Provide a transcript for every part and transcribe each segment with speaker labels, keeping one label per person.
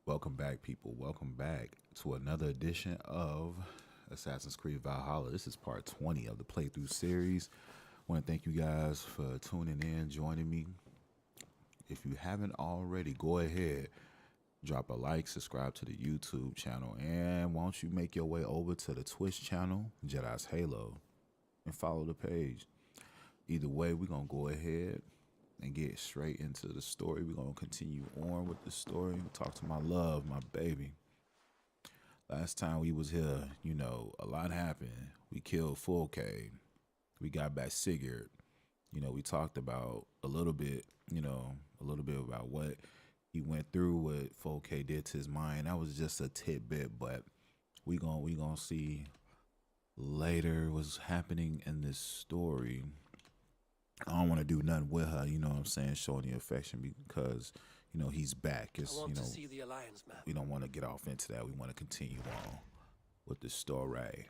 Speaker 1: Welcome back, people. Welcome back to another edition of Assassin's Creed Valhalla. This is part 20 of the playthrough series. I want to thank you guys for tuning in, joining me. If you haven't already, go ahead, drop a like, subscribe to the YouTube channel, and why don't you make your way over to the Twitch channel, Jedi's Halo, and follow the page. Either way, we're going to go ahead and get straight into the story. We're going to continue on with the story. Talk to my love, my baby. Last time we was here, a lot happened. We killed Full K. We got back Sigurd. We talked about a little bit about what he went through, what Full K did to his mind. That was just a tidbit, but we gonna see later what's happening in this story. I don't want to do nothing with her, you know what I'm saying, showing the affection because, he's back. It's,
Speaker 2: I want to see the Alliance map.
Speaker 1: We don't want to get off into that. We want to continue on with the story.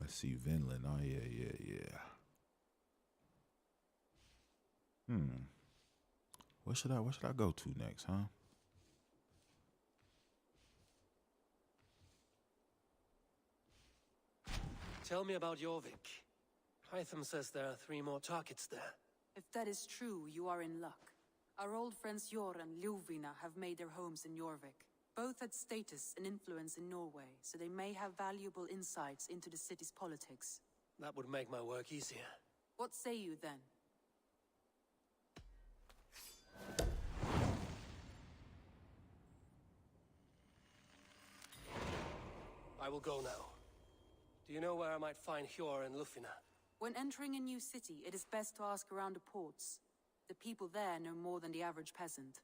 Speaker 1: Let's see, Vinland. Oh, yeah. What should I go to next, huh?
Speaker 2: Tell me about Jorvik. Hytham says there are 3 more targets there.
Speaker 3: If that is true, you are in luck. Our old friends Jor and Ljuvina have made their homes in Jorvik. Both had status and influence in Norway, so they may have valuable insights into the city's politics.
Speaker 2: That would make my work easier.
Speaker 3: What say you then?
Speaker 2: I will go now. Do you know where I might find Hjor and Lufina?
Speaker 3: When entering a new city, it is best to ask around the ports. The people there know more than the average peasant.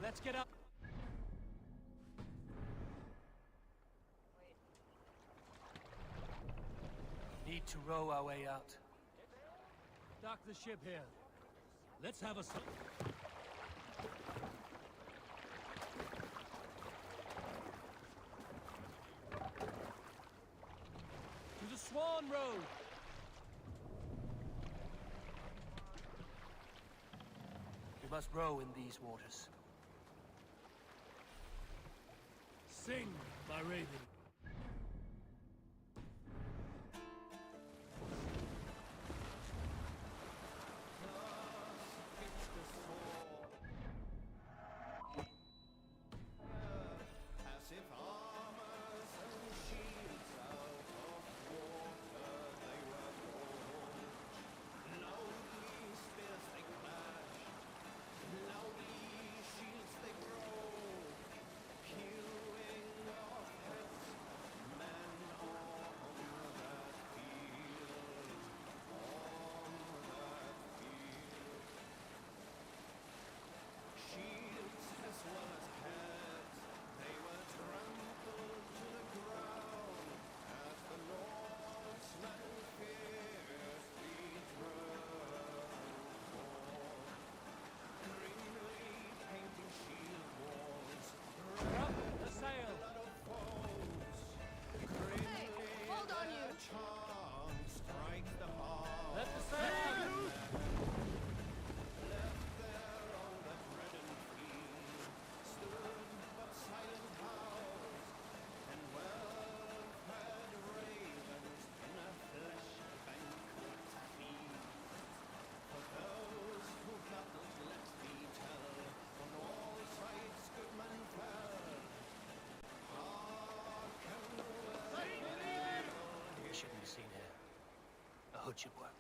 Speaker 2: Let's get up. Need to row our way out. Dock the ship here. Let's have a to the Swan Road. We must row in these waters. Sing, my raven. Shouldn't be seen here. A hood should work.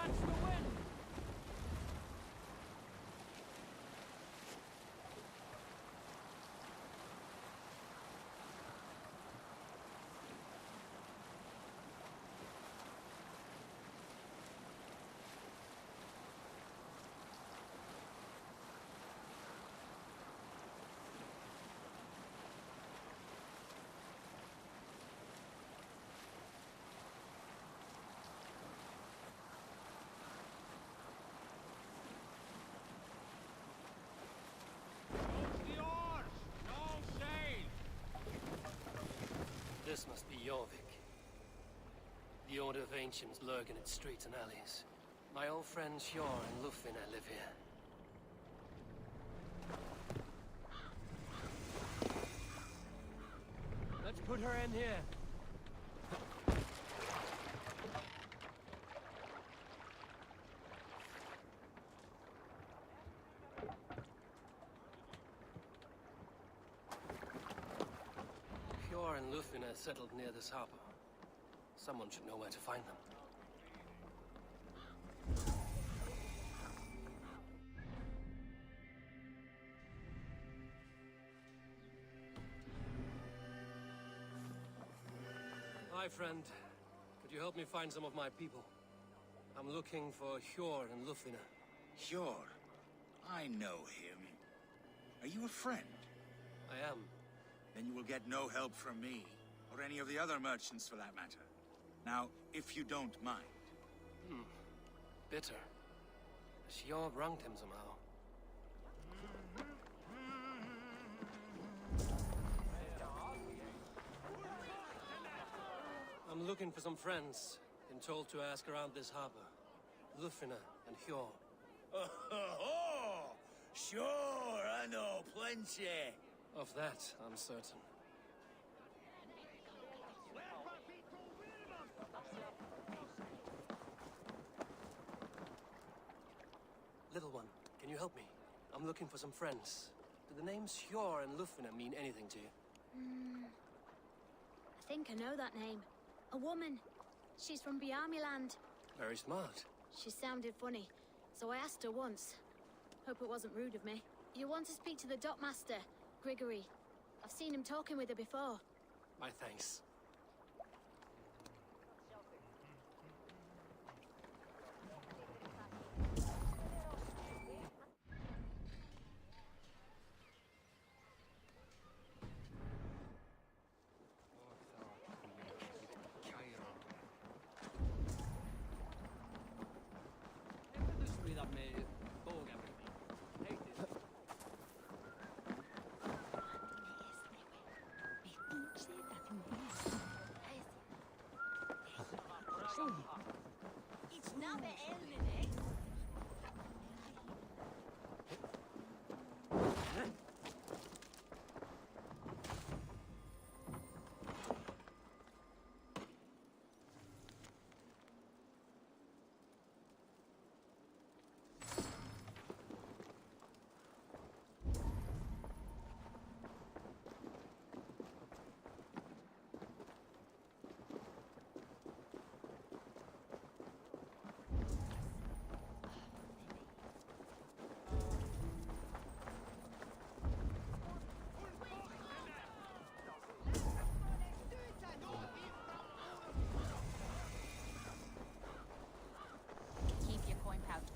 Speaker 2: Catch the wind! This must be Jorvik. The Order of Ancients lurk in its streets and alleys. My old friends Sjor and Lufvina live here. Let's put her in here. Sjor and Lufvina settled near this harbor. Someone should know where to find them. Hi, friend. Could you help me find some of my people? I'm looking for Hjor and Lufvina.
Speaker 4: Hjor? I know him. Are you a friend?
Speaker 2: I am.
Speaker 4: Then you will get no help from me, or any of the other merchants for that matter. Now, if you don't mind.
Speaker 2: Bitter. Sjor wronged him somehow. I'm looking for some friends. Been told to ask around this harbor. Lufvina and Hjor.
Speaker 5: Oh, sure, I know plenty.
Speaker 2: Of that, I'm certain. Little one, can you help me? I'm looking for some friends. Do the names Hjor and Lufvina mean anything to you?
Speaker 6: I think I know that name. A woman. She's from Biamiland.
Speaker 2: Very smart.
Speaker 6: She sounded funny, so I asked her once. Hope it wasn't rude of me. You want to speak to the dockmaster, Grigory. I've seen him talking with her before.
Speaker 2: My thanks.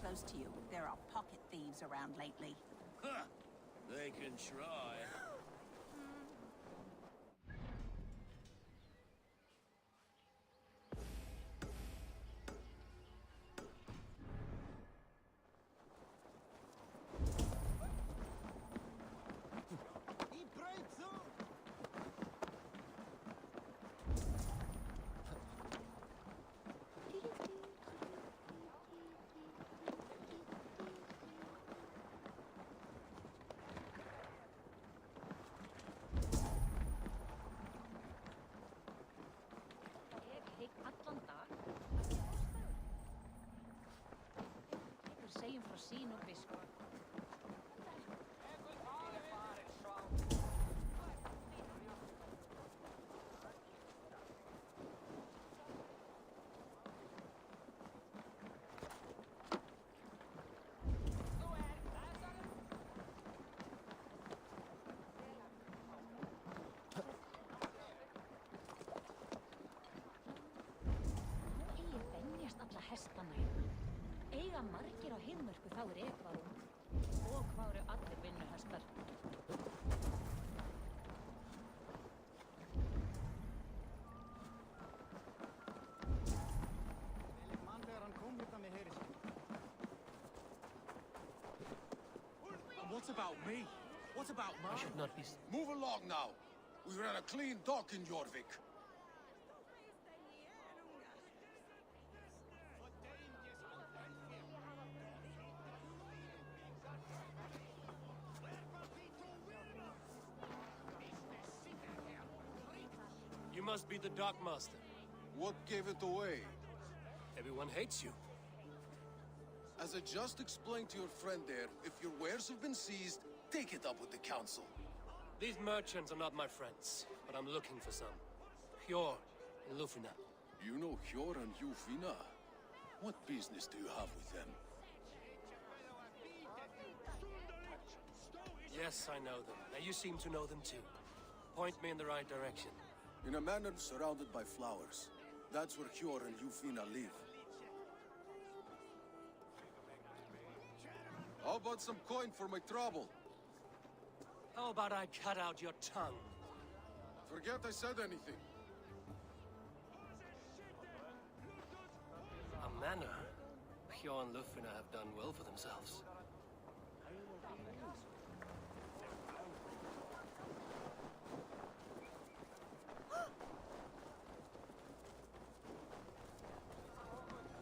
Speaker 7: Close to you. There are pocket thieves around lately.
Speaker 5: Huh. They can try.
Speaker 8: eiga margir á Heiðmörku þá eitthvað ung. Og hvað eru allir vinnuhestar?
Speaker 5: What about me? What about
Speaker 2: I
Speaker 5: mine?
Speaker 2: should not be...
Speaker 5: Move along now. We ran a clean dock in Jorvik.
Speaker 2: You must be the dockmaster.
Speaker 9: What gave it away?
Speaker 2: Everyone hates you.
Speaker 9: As I just explained to your friend there, if your wares have been seized, take it up with the council.
Speaker 2: These merchants are not my friends, but I'm looking for some. Hjor and Lufina.
Speaker 9: You know Hjor and Yufina? What business do you have with them?
Speaker 2: Yes, I know them. Now you seem to know them too. Point me in the right direction.
Speaker 9: In a manor surrounded by flowers. That's where Hjor and Yufina live. How about some coin for my trouble?
Speaker 2: How about I cut out your tongue?
Speaker 9: Forget I said anything.
Speaker 2: A manor? Hjor and Lufina have done well for themselves.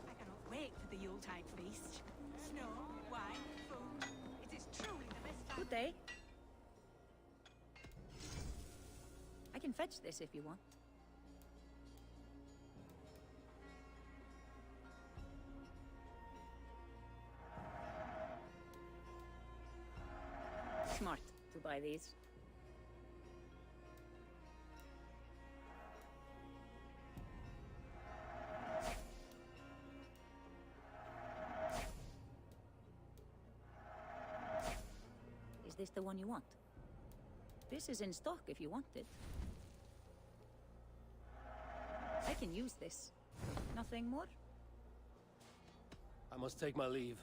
Speaker 7: I cannot wait for the Yuletide feast. Snow, wine, food. It is truly the best time.
Speaker 8: Good day. I can fetch this if you want. Smart to buy these. Is this the one you want? This is in stock if you want it. I can use this. Nothing more?
Speaker 2: I must take my leave.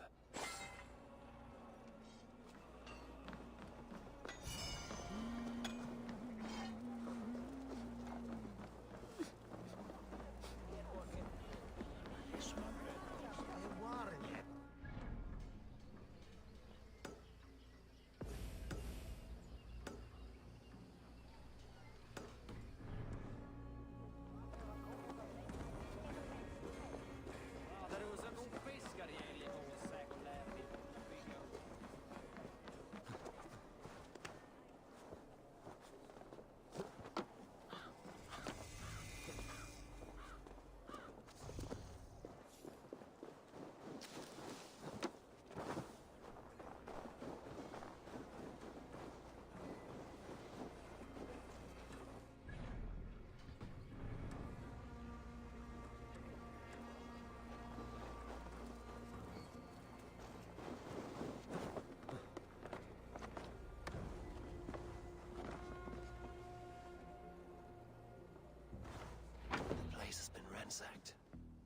Speaker 2: Ransacked.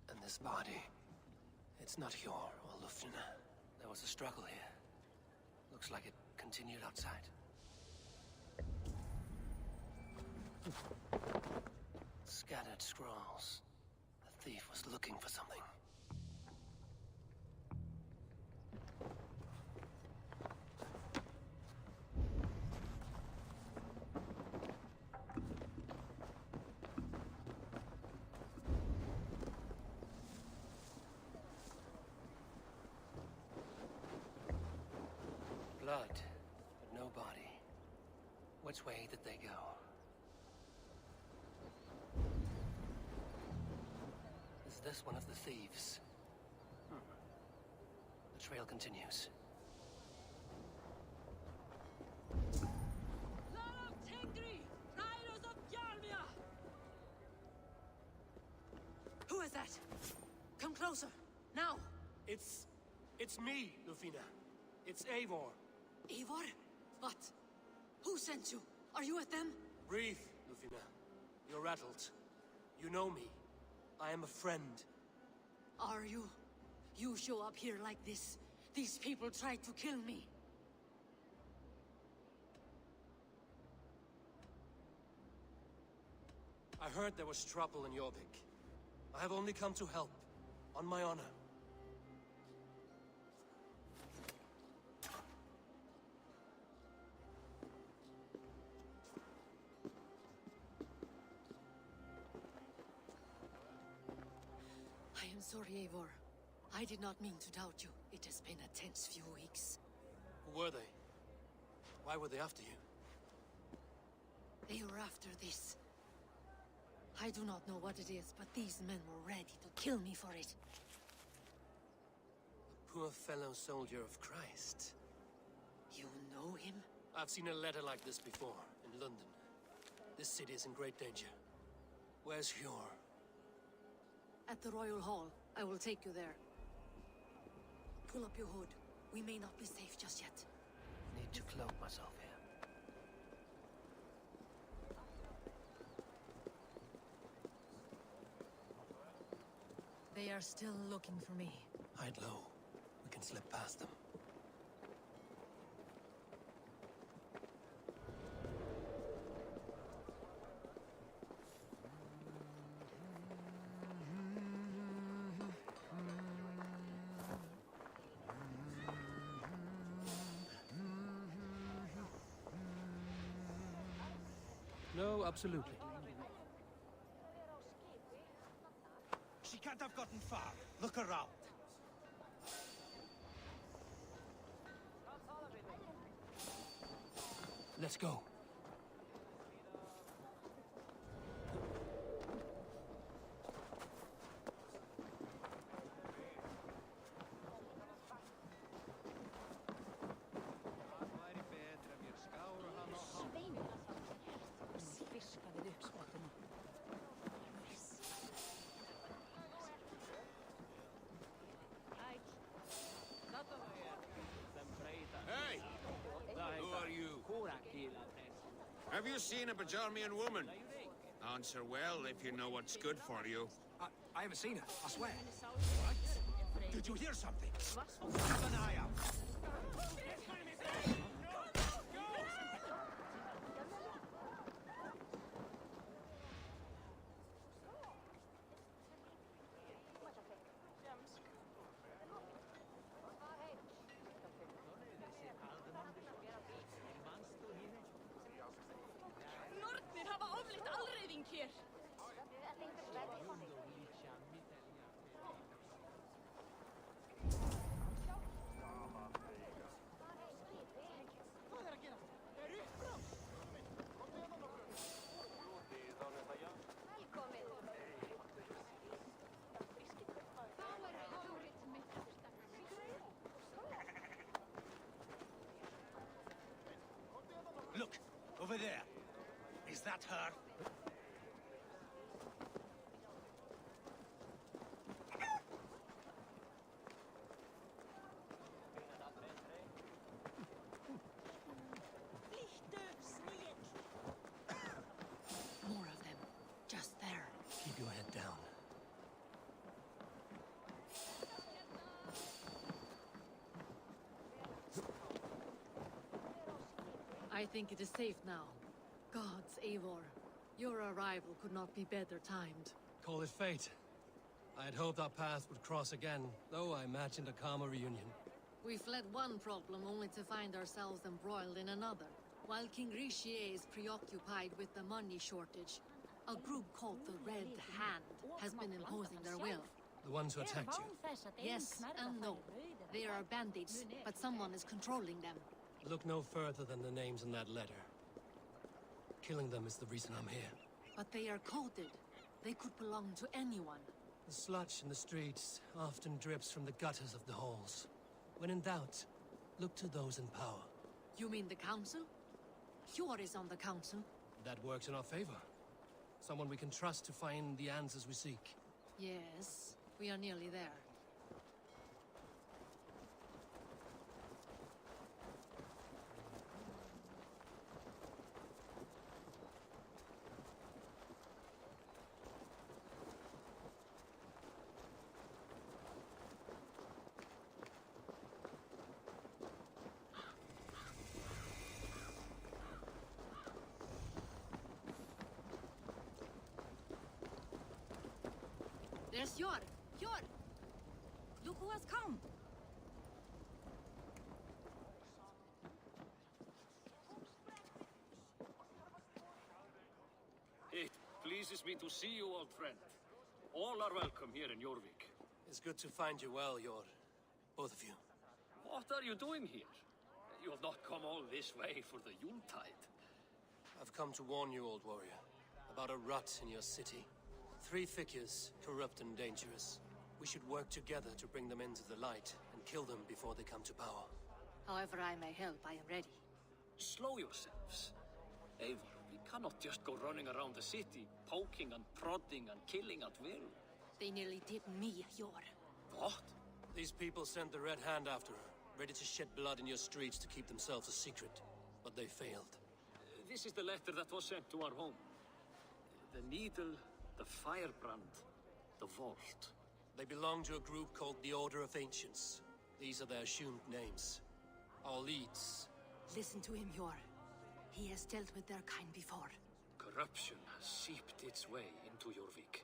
Speaker 2: And this body, it's not Hjor or Lufina. There was a struggle here. Looks like it continued outside. Scattered scrolls. The thief was looking for something. Blood, but no body. Which way did they go? Is this one of the thieves? The trail continues.
Speaker 3: Who is that? Come closer, now!
Speaker 2: It's me, Lufina. It's Eivor.
Speaker 3: Eivor? What? Who sent you? Are you with them?
Speaker 2: Breathe, Lufina. You're rattled. You know me. I am a friend.
Speaker 3: Are you? You show up here like this. These people tried to kill me.
Speaker 2: I heard there was trouble in Jorvik. I have only come to help, on my honor.
Speaker 3: I am sorry, Eivor. I did not mean to doubt you. It has been a tense few weeks.
Speaker 2: Who were they? Why were they after you?
Speaker 3: They were after this. I do not know what it is, but these men were ready to kill me for it.
Speaker 2: A poor fellow soldier of Christ.
Speaker 3: You know him?
Speaker 2: I've seen a letter like this before, in London. This city is in great danger. Where's Hjor?
Speaker 3: At the Royal Hall. I will take you there. Pull up your hood. We may not be safe just yet.
Speaker 2: Need to cloak myself here.
Speaker 3: They are still looking for me.
Speaker 2: Hide low. We can slip past them. No, absolutely.
Speaker 10: She can't have gotten far. Look around.
Speaker 2: Let's go.
Speaker 5: Hey! Who are you? Have you seen a Bajormian woman? Answer well if you know what's good for you.
Speaker 10: I haven't seen her, I swear. What? Did you hear something? Keep an eye out.
Speaker 7: Nornir hafa ofleitt allreiðing hér.
Speaker 10: Look, over there. Is that her?
Speaker 3: More of them. Just there.
Speaker 2: Keep your head down.
Speaker 3: I think it is safe now. Gods, Eivor. Your arrival could not be better timed.
Speaker 2: Call it fate. I had hoped our paths would cross again, though I imagined a calmer reunion.
Speaker 3: We fled one problem only to find ourselves embroiled in another. While King Richier is preoccupied with the money shortage, a group called the Red Hand has been imposing their will.
Speaker 2: The ones who attacked you.
Speaker 3: Yes and no. They are bandits, but someone is controlling them.
Speaker 2: Look no further than the names in that letter. Killing them is the reason I'm here.
Speaker 3: But they are coded. They could belong to anyone.
Speaker 2: The sludge in the streets often drips from the gutters of the halls. When in doubt, look to those in power.
Speaker 3: You mean the council? Hjor is on the council.
Speaker 2: That works in our favor. Someone we can trust to find the answers we seek.
Speaker 3: Yes, we are nearly there.
Speaker 6: Where's Yor? Yor! Look who has come!
Speaker 10: It pleases me to see you, old friend. All are welcome here in Jorvik.
Speaker 2: It's good to find you well, Yor. Both of you.
Speaker 10: What are you doing here? You have not come all this way for the Yuletide.
Speaker 2: I've come to warn you, old warrior, about a rot in your city. 3 figures, corrupt and dangerous. We should work together to bring them into the light and kill them before they come to power.
Speaker 6: However I may help, I am ready.
Speaker 10: Slow yourselves. Eivor, we cannot just go running around the city, poking and prodding and killing at will.
Speaker 6: They nearly did me, Yor.
Speaker 10: What?
Speaker 2: These people sent the Red Hand after her, ready to shed blood in your streets to keep themselves a secret. But they failed.
Speaker 10: This is the letter that was sent to our home. The needle, the firebrand, the vault.
Speaker 2: They belong to a group called the Order of Ancients. These are their assumed names. Our leads.
Speaker 6: Listen to him, Yor. He has dealt with their kind before.
Speaker 10: Corruption has seeped its way into Jorvik.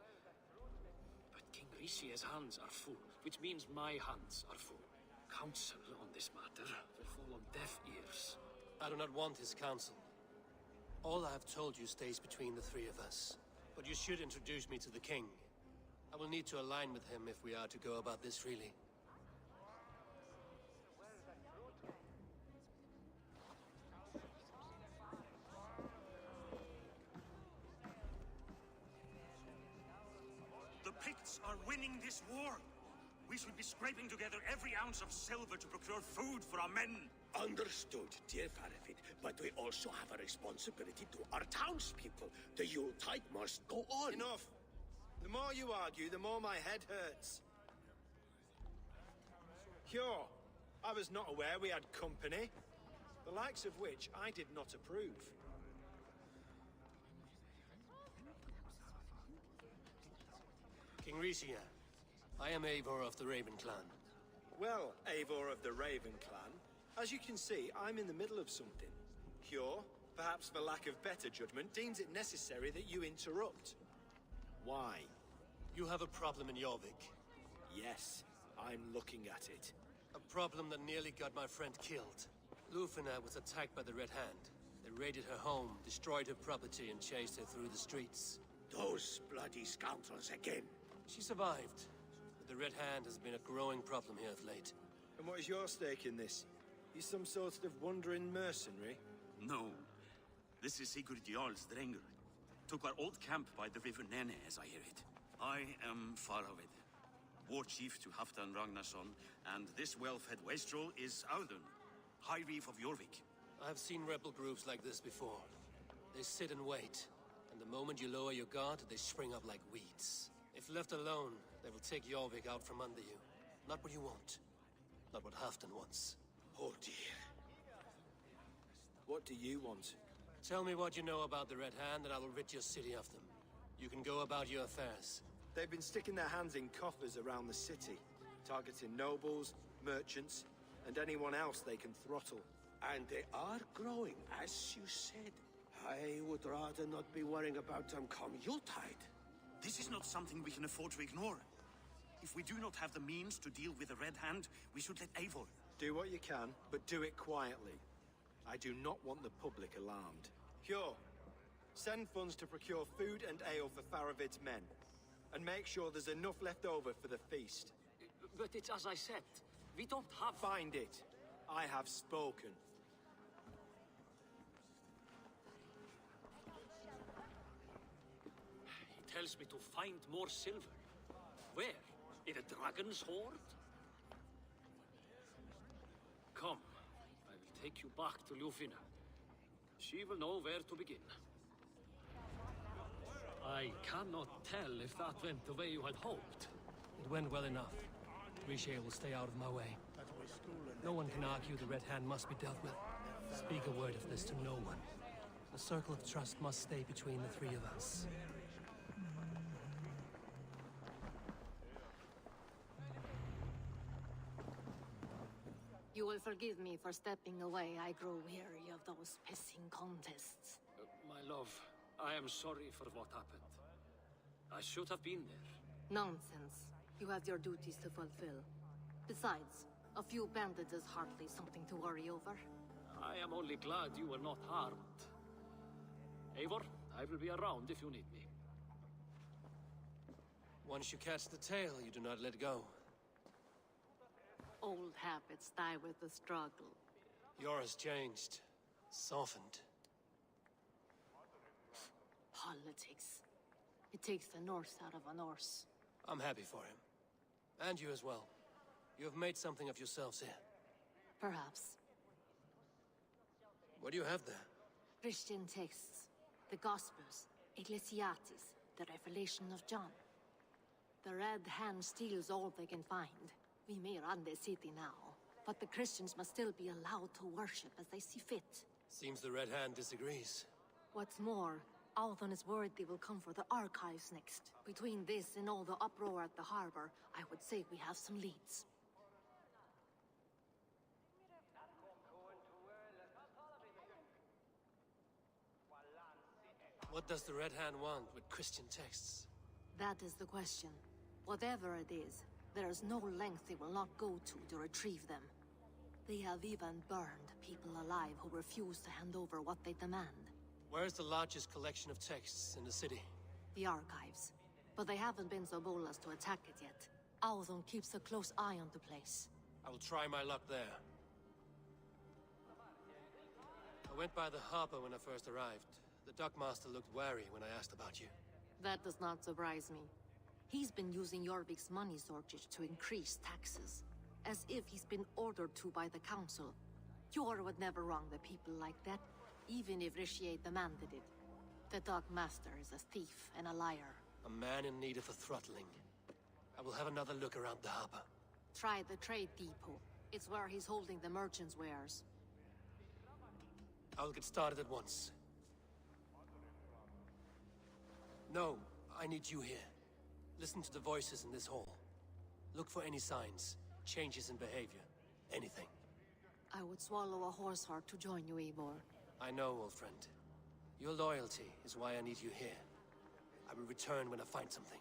Speaker 10: But King Ricia's hands are full, which means my hands are full. Counsel on this matter will fall on deaf ears.
Speaker 2: I do not want his counsel. All I have told you stays between the 3 of us. But you should introduce me to the king. I will need to align with him if we are to go about this freely.
Speaker 11: The Picts are winning this war. We should be scraping together every ounce of silver to procure food for our men.
Speaker 12: Understood, dear Farafit, but we also have a responsibility to our townspeople. The Yuletide must go on.
Speaker 13: Enough! The more you argue, the more my head hurts. Cure, I was not aware we had company, the likes of which I did not approve.
Speaker 2: King Ricia, I am Eivor of the Raven Clan.
Speaker 13: Well, Eivor of the Raven Clan, as you can see, I'm in the middle of something. Cure, perhaps for lack of better judgment, deems it necessary that you interrupt. Why?
Speaker 2: You have a problem in Jorvik.
Speaker 13: Yes, I'm looking at it.
Speaker 2: A problem that nearly got my friend killed. Lufina was attacked by the Red Hand. They raided her home, destroyed her property, and chased her through the streets.
Speaker 12: Those bloody scoundrels again.
Speaker 2: She survived, but the Red Hand has been a growing problem here of late.
Speaker 13: And what is your stake in this? You some sort of wandering mercenary?
Speaker 11: No. This is Sigurd Jarl's Drenger. Took our old camp by the river Nene, as I hear it. I am Faravid, war chief to Halfdan Ragnarsson, and this well-fed wastrel is Audun, High Reef of Jorvik.
Speaker 2: I have seen rebel groups like this before. They sit and wait, and the moment you lower your guard, they spring up like weeds. If left alone, they will take Jorvik out from under you. Not what you want. Not what Halfdan wants.
Speaker 12: Oh dear.
Speaker 13: What do you want?
Speaker 2: Tell me what you know about the Red Hand, and I will rid your city of them. You can go about your affairs.
Speaker 13: They've been sticking their hands in coffers around the city, targeting nobles, merchants, and anyone else they can throttle.
Speaker 12: And they are growing, as you said. I would rather not be worrying about them come Yuletide.
Speaker 11: This is not something we can afford to ignore. If we do not have the means to deal with the Red Hand, we should let Eivor.
Speaker 13: Do what you can, but do it quietly. I do not want the public alarmed. Cure, send funds to procure food and ale for Faravid's men. And make sure there's enough left over for the feast.
Speaker 10: But it's as I said, we don't have...
Speaker 13: Find it. I have spoken.
Speaker 10: He tells me to find more silver. Where? In a dragon's hoard? Come, I will take you back to Lufina. She will know where to begin. I cannot tell if that went the way you had hoped.
Speaker 2: It went well enough. Ricia will stay out of my way. No one can argue the Red Hand must be dealt with. Speak a word of this to no one. The circle of trust must stay between the 3 of us.
Speaker 6: You will forgive me for stepping away. I grow weary of those pissing contests.
Speaker 10: My love, I am sorry for what happened. I should have been there.
Speaker 14: Nonsense. You have your duties to fulfill. Besides, a few bandits is hardly something to worry over.
Speaker 10: I am only glad you were not harmed. Eivor, I will be around if you need me.
Speaker 2: Once you catch the tail, you do not let go.
Speaker 14: Old habits die with the struggle.
Speaker 2: Yours changed. Softened.
Speaker 14: Politics. It takes the Norse out of a Norse.
Speaker 2: I'm happy for him. And you as well. You have made something of yourselves here.
Speaker 14: Perhaps.
Speaker 2: What do you have there?
Speaker 14: Christian texts. The Gospels. Ecclesiastes. The Revelation of John. The Red Hand steals all they can find. We may run the city now, but the Christians must still be allowed to worship as they see fit.
Speaker 2: Seems the Red Hand disagrees.
Speaker 14: What's more, Althon is worried they will come for the archives next. Between this and all the uproar at the harbor, I would say we have some leads.
Speaker 2: What does the Red Hand want with Christian texts?
Speaker 14: That is the question. Whatever it is, there is no length they will not go to retrieve them. They have even burned people alive who refuse to hand over what they demand.
Speaker 2: Where's the largest collection of texts in the city?
Speaker 14: The archives. But they haven't been so bold as to attack it yet. Althon keeps a close eye on the place.
Speaker 2: I will try my luck there. I went by the harbor when I first arrived. The dockmaster looked wary when I asked about you.
Speaker 14: That does not surprise me. He's been using Jorvik's money shortage to increase taxes. As if he's been ordered to by the council. Jor would never wrong the people like that, even if Rishier demanded it. The dockmaster is a thief and a liar.
Speaker 2: A man in need of a throttling. I will have another look around the harbor.
Speaker 14: Try the trade depot. It's where he's holding the merchants' wares.
Speaker 2: I will get started at once. No, I need you here. Listen to the voices in this hall. Look for any signs, changes in behavior, anything.
Speaker 14: I would swallow a horse heart to join you, Eivor.
Speaker 2: I know, old friend. Your loyalty is why I need you here. I will return when I find something.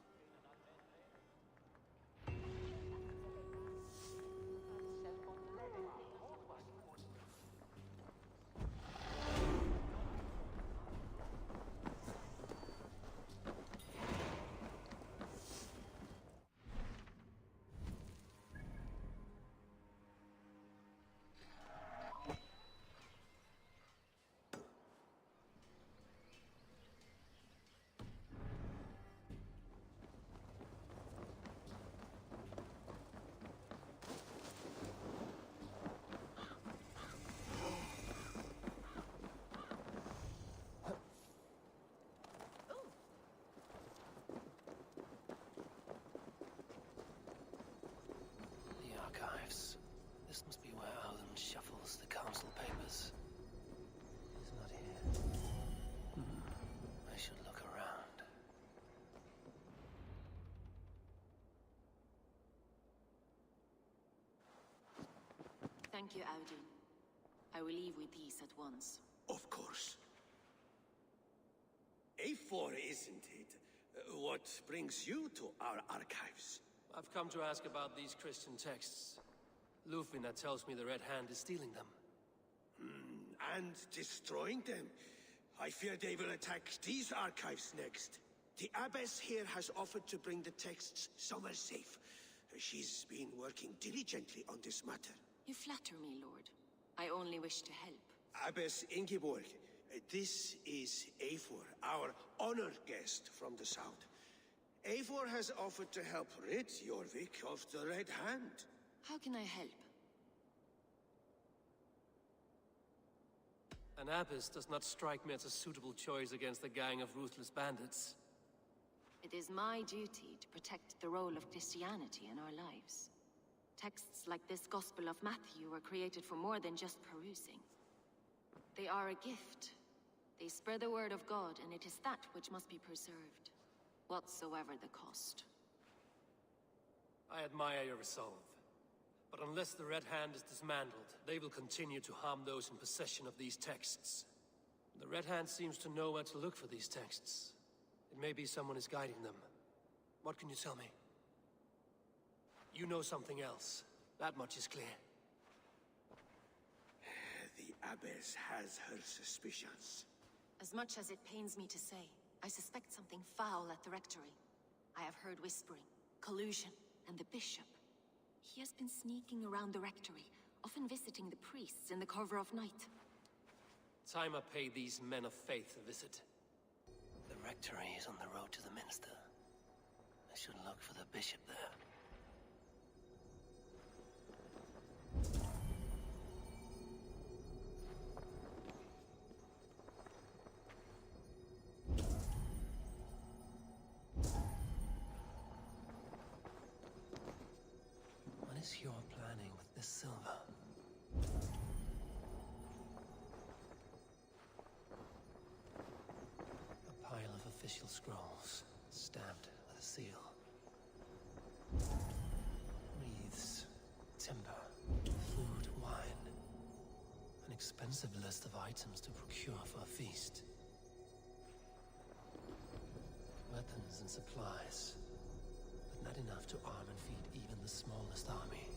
Speaker 2: This must be where Alan shuffles the council papers. He's not here. I should look around.
Speaker 15: Thank you, Audun. I will leave with these at once.
Speaker 12: Of course. A4, isn't it? What brings you to our archives?
Speaker 2: I've come to ask about these Christian texts. Lufina tells me the Red Hand is stealing them.
Speaker 12: And destroying them. I fear they will attack these archives next. The Abbess here has offered to bring the texts somewhere safe. She's been working diligently on this matter.
Speaker 15: You flatter me, Lord. I only wish to help.
Speaker 12: Abbess Ingeborg, this is Eivor, our honored guest from the south. Eivor has offered to help rid Jorvik of the Red Hand.
Speaker 15: How can I help?
Speaker 2: An abbess does not strike me as a suitable choice against a gang of ruthless bandits.
Speaker 15: It is my duty to protect the role of Christianity in our lives. Texts like this Gospel of Matthew were created for more than just perusing. They are a gift. They spread the word of God, and it is that which must be preserved, whatsoever the cost.
Speaker 2: I admire your resolve. But unless the Red Hand is dismantled, they will continue to harm those in possession of these texts. The Red Hand seems to know where to look for these texts. It may be someone is guiding them. What can you tell me? You know something else. That much is clear.
Speaker 12: The Abbess has her suspicions.
Speaker 15: As much as it pains me to say, I suspect something foul at the rectory. I have heard whispering, collusion, and the bishop. He has been sneaking around the rectory, often visiting the priests in the cover of night.
Speaker 2: Time I pay these men of faith a visit. The rectory is on the road to the minster. I should look for the bishop there. What is your planning with this silver? A pile of official scrolls, stamped with a seal. Wreaths, timber, food, wine. An expensive list of items to procure for a feast. Weapons and supplies, but not enough to arm and feed even the smallest army.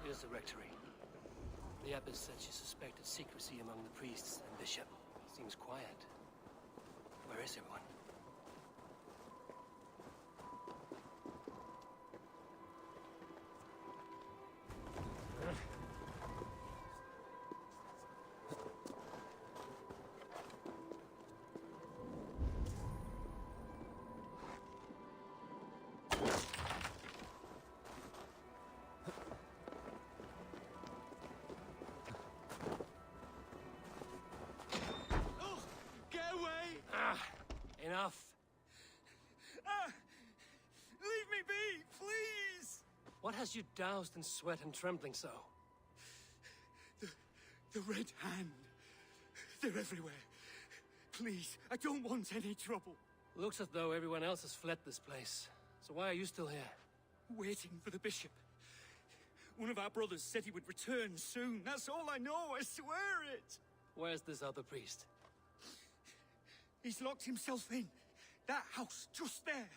Speaker 2: Here's the rectory. The abbess said she suspected secrecy among the priests and bishop. Seems quiet. Where is everyone? What has you doused in sweat and trembling so?
Speaker 12: The Red Hand. They're everywhere. Please, I don't want any trouble.
Speaker 2: Looks as though everyone else has fled this place. So why are you still here?
Speaker 12: Waiting for the bishop. One of our brothers said he would return soon. That's all I know, I swear it!
Speaker 2: Where's this other priest?
Speaker 12: He's locked himself in. That house, just there.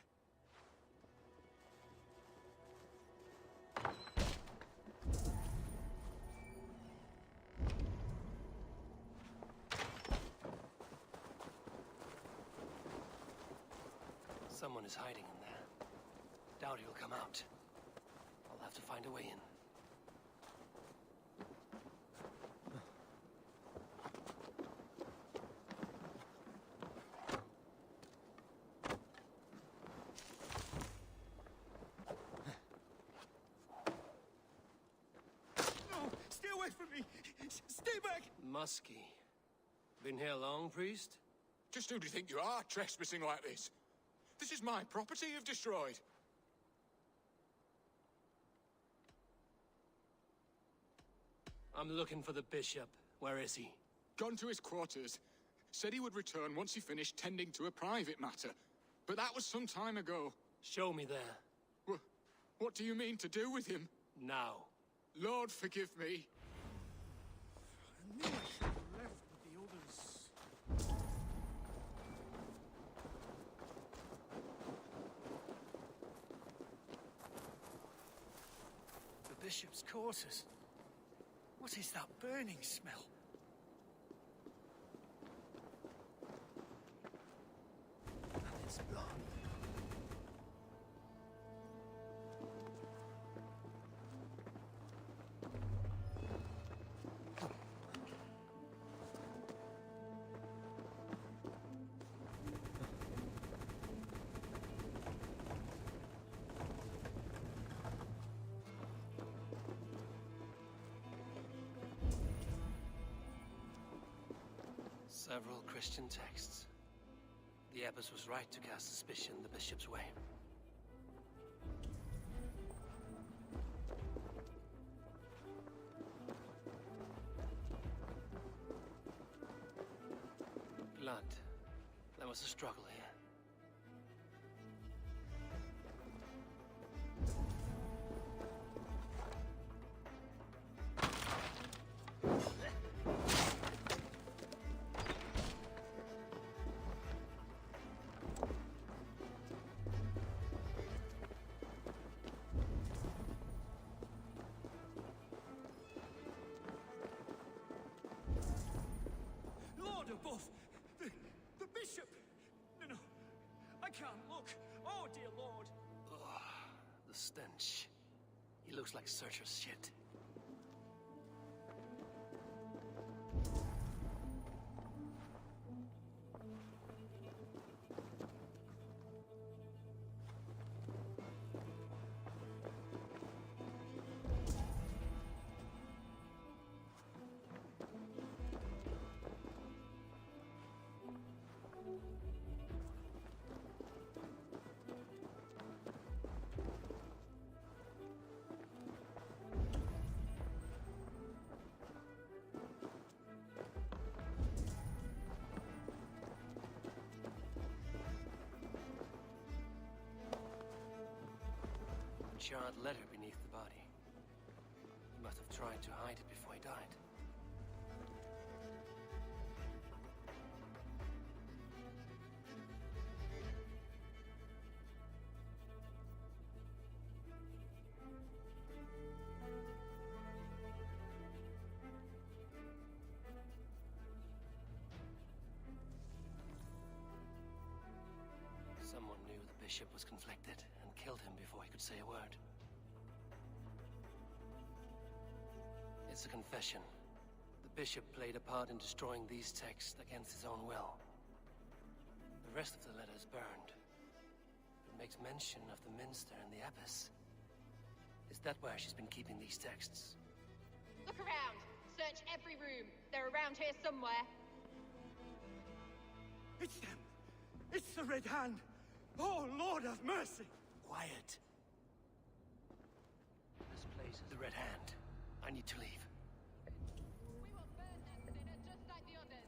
Speaker 2: Someone is hiding in there. Doubt he'll come out. I'll have to find a way in.
Speaker 12: No, stay away from me! Stay back!
Speaker 2: Muskie. Been here long, priest?
Speaker 16: Just who do you think you are, trespassing like this? This is my property you've destroyed.
Speaker 2: I'm looking for the bishop. Where is he?
Speaker 16: Gone to his quarters. Said he would return once he finished tending to a private matter. But that was some time ago.
Speaker 2: Show me there.
Speaker 16: What do you mean to do with him?
Speaker 2: Now.
Speaker 16: Lord, forgive me.
Speaker 12: I knew I should have left with the others. The bishop's quarters. What is that burning smell? And it's blood.
Speaker 2: Several Christian texts. The abbess was right to cast suspicion the bishop's way. Blood. There was a struggle here.
Speaker 12: Above! The bishop! No, I can't look. Oh, dear Lord.
Speaker 2: Ugh, the stench. He looks like Searcher's shit. Charred letter beneath the body. He must have tried to hide it before he died. Someone knew the bishop was conflicted and killed him before he could say a word. It's a confession. The bishop played a part in destroying these texts against his own will. The rest of the letter is burned. It makes mention of the minster and the abbess. Is that where she's been keeping these texts?
Speaker 17: Look around. Search every room. They're around here somewhere.
Speaker 12: It's them. It's the Red Hand. Oh, Lord have mercy.
Speaker 2: Quiet. The Red Hand. I need to leave.
Speaker 17: We will burn that sinner just like the others.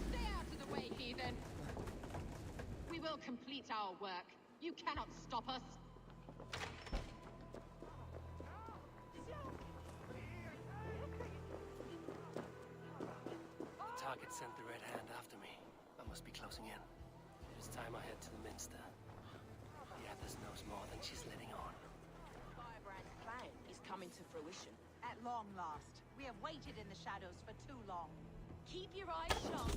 Speaker 17: Stay out of the way, heathen. We will complete our work. You cannot stop us.
Speaker 2: The target sent the Red Hand after me. I must be closing in. It is time I head to the Minster. The Abbess knows more than she's letting on.
Speaker 7: Firebrand's plan is coming to fruition. At long last. We have waited in the shadows for too long. Keep your eyes sharp.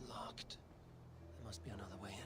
Speaker 2: Locked. There must be another way in.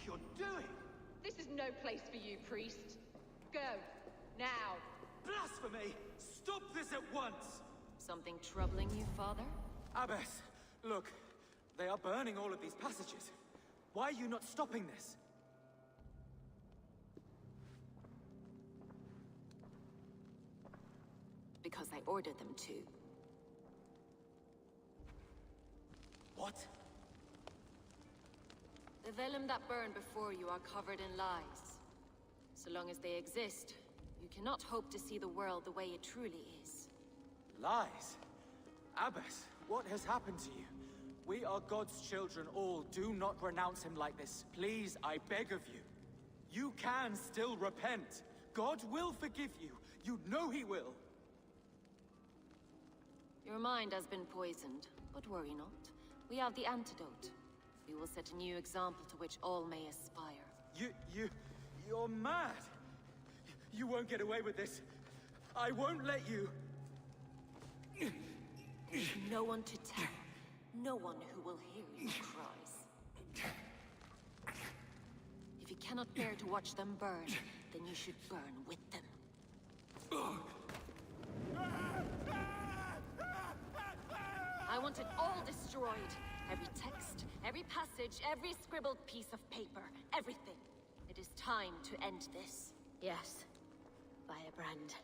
Speaker 17: You're doing? This is no place for you, priest. Go. Now.
Speaker 13: Blasphemy! Stop this at once!
Speaker 15: Something troubling you, Father?
Speaker 13: Abbess, look. They are burning all of these passages. Why are you not stopping this?
Speaker 15: Because I ordered them to.
Speaker 13: What?
Speaker 15: The vellum that burn before you are covered in lies. So long as they exist, you cannot hope to see the world the way it truly is.
Speaker 13: Lies? Abbess, what has happened to you? We are God's children all. Do not renounce him like this. Please, I beg of you. You can still repent. God will forgive you. You know he will.
Speaker 15: Your mind has been poisoned, but worry not. We have the antidote. We will set a new example to which all may aspire.
Speaker 13: You're mad! You won't get away with this. I won't let you.
Speaker 15: No one to tell. No one who will hear your cries. If you cannot bear to watch them burn, then you should burn with them. I want it all destroyed. Every text, every passage, every scribbled piece of paper, everything. It is time to end this.
Speaker 6: Yes. Firebrand.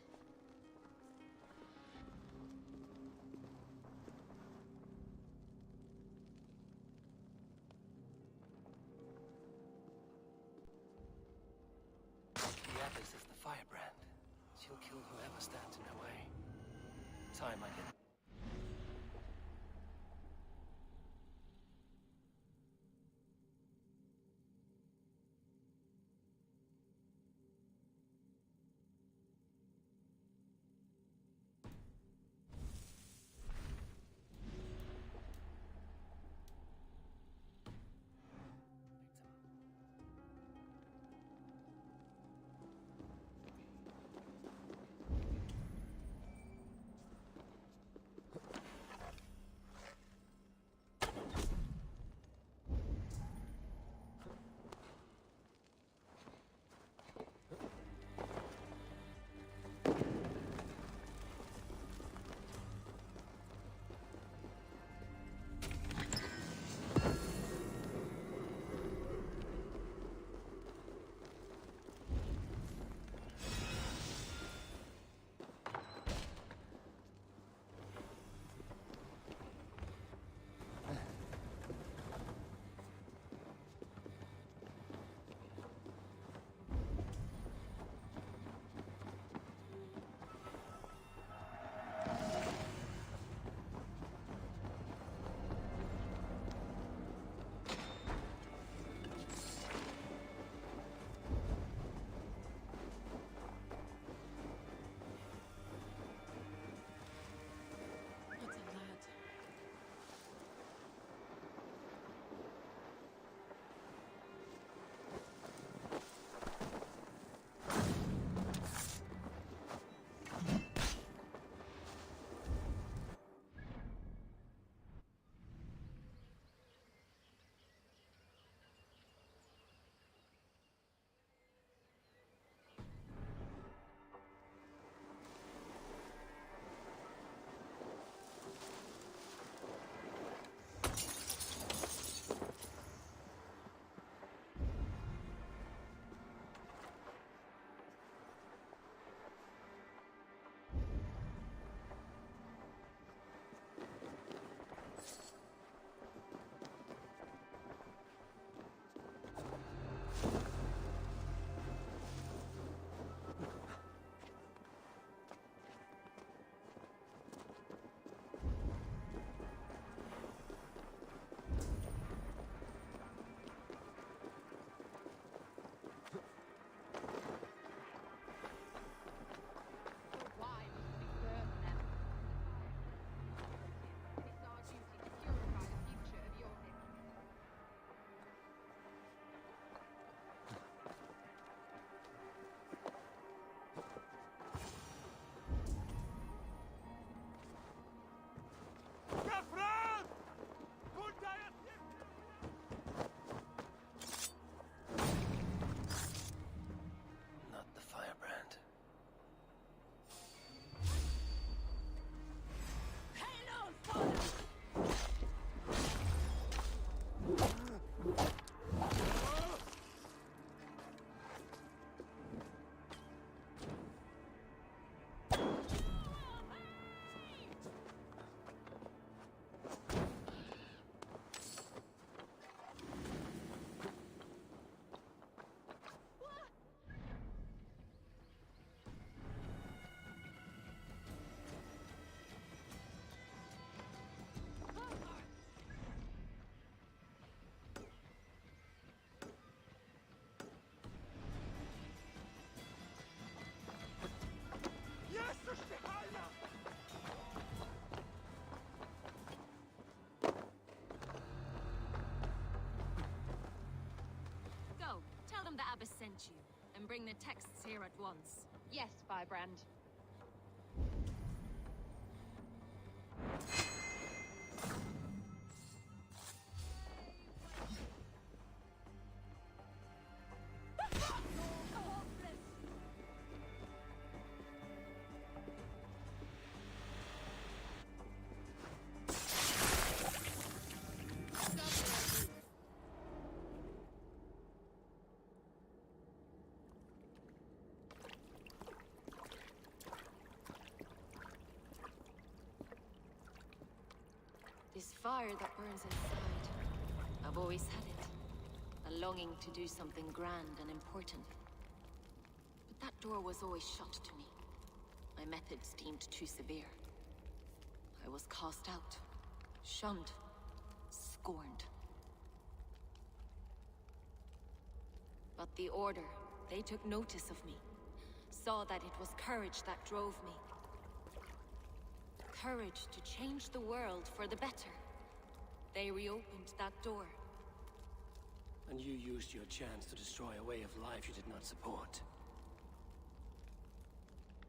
Speaker 2: The Abbess is the firebrand. She'll kill whoever stands in her way. Time I can...
Speaker 15: Go, tell them the Abbess sent you, and bring the texts here at once.
Speaker 17: Yes, Firebrand.
Speaker 15: This fire that burns inside, I've always had it. A longing to do something grand and important. But that door was always shut to me. My methods deemed too severe. I was cast out, shunned, scorned. But the Order, they took notice of me. Saw that it was courage that drove me. Courage to change the world for the better. They reopened that door.
Speaker 2: And you used your chance to destroy a way of life you did not support.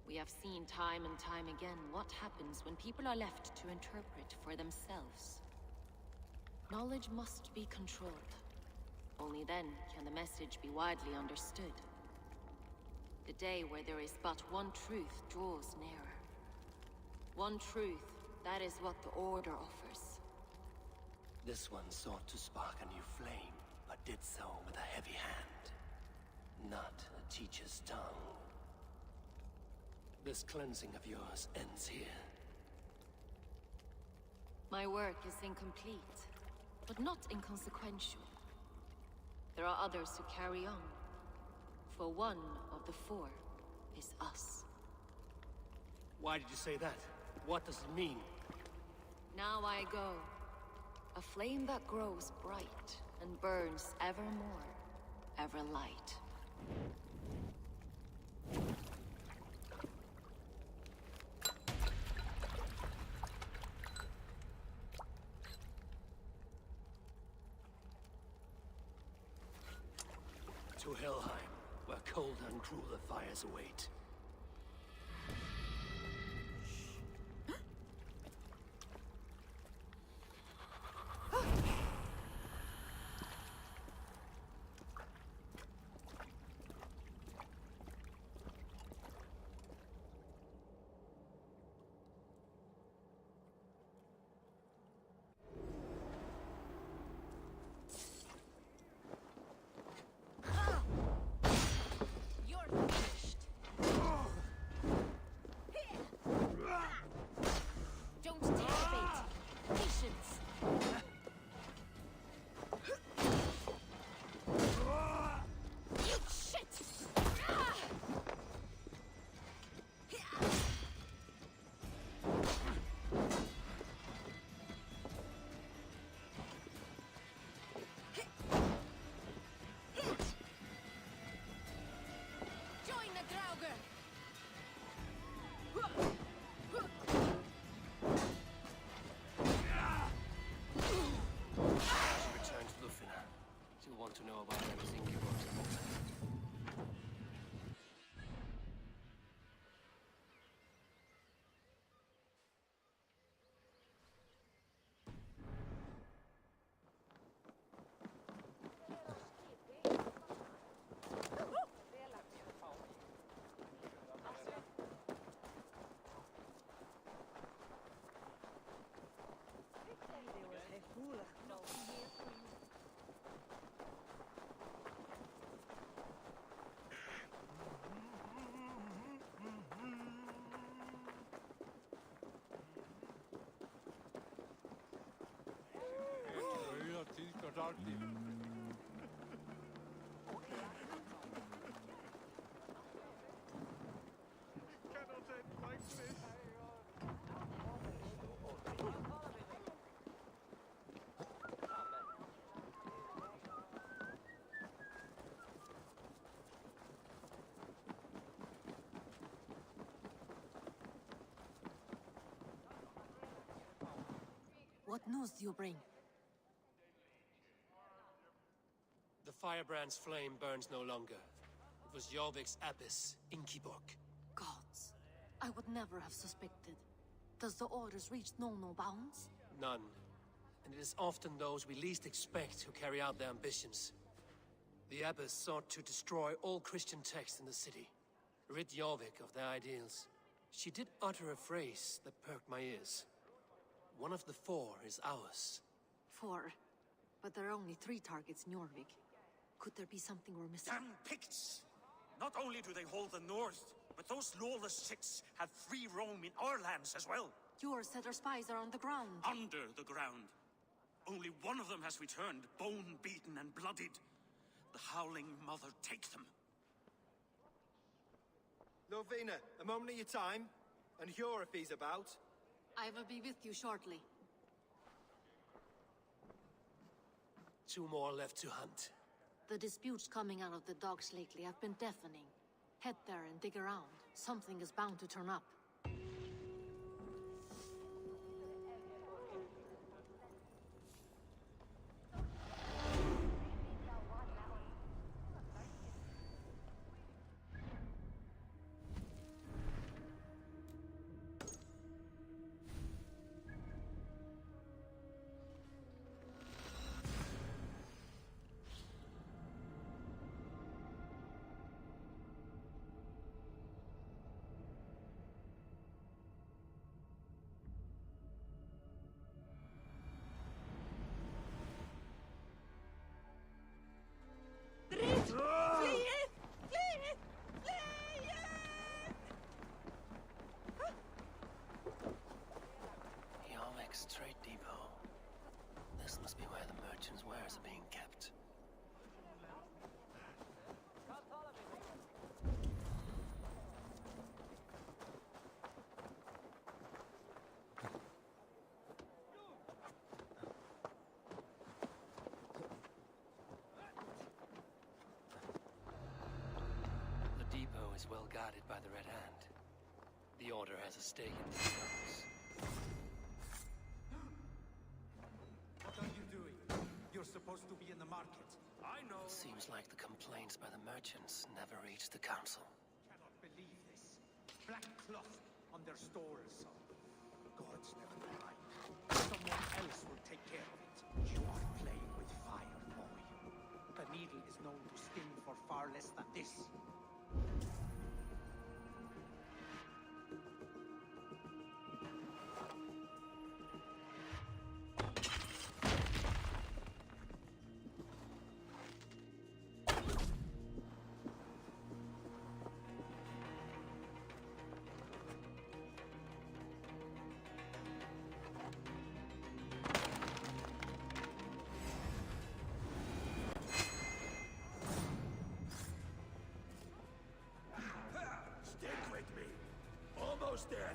Speaker 15: We have seen time and time again what happens when people are left to interpret for themselves. Knowledge must be controlled. Only then can the message be widely understood. The day where there is but one truth draws nearer. One truth, that is what the Order offers.
Speaker 2: This one sought to spark a new flame, but did so with a heavy hand. Not a teacher's tongue. This cleansing of yours ends here.
Speaker 15: My work is incomplete, but not inconsequential. There are others who carry on. For one of the four is us.
Speaker 2: Why did you say that? What does it mean?
Speaker 15: Now I go. A flame that grows bright and burns ever more, ever light.
Speaker 2: To Helheim, where cold and crueler fires await.
Speaker 15: Don't take the bait. Patience. You shit! Join the Draugr!
Speaker 2: Return to Lufina. She'll want to know about everything you wrote about her.
Speaker 14: What news do you bring?
Speaker 2: The Firebrand's flame burns no longer. It was Jorvik's abbess, Ingeborg.
Speaker 14: Gods. I would never have suspected. Does the orders reach no bounds?
Speaker 2: None. And it is often those we least expect who carry out their ambitions. The abbess sought to destroy all Christian texts in the city, rid Jorvik of their ideals. She did utter a phrase that perked my ears. One of the 4 is ours.
Speaker 14: 4? But there are only 3 targets in Jorvik. Could there be something we're missing?
Speaker 11: Damn Picts! Not only do they hold the north, but those lawless Six have free roam in our lands as well.
Speaker 14: Yours said our spies are on the ground.
Speaker 11: Under the ground. Only one of them has returned, bone-beaten and bloodied. The Howling Mother take them.
Speaker 13: Lovina, a moment of your time. And Hjor if he's about.
Speaker 14: I will be with you shortly.
Speaker 2: 2 more left to hunt.
Speaker 14: The disputes coming out of the docks lately have been deafening. Head there and dig around. Something is bound to turn up.
Speaker 2: Jorvik's trade depot. This must be where the merchants' wares are being kept. The depot is well guarded by the Red Hand. The Order has a stake in these grounds.
Speaker 18: What are you doing? You're supposed to be in the market.
Speaker 2: I know. It seems like the complaints by the merchants never reached the council.
Speaker 18: Cannot believe this. Black cloth on their stores. Gods never lie. Someone else will take care of it. You are playing with fire, boy. The needle is known to sting for far less than this.
Speaker 12: Stick with me. Almost there.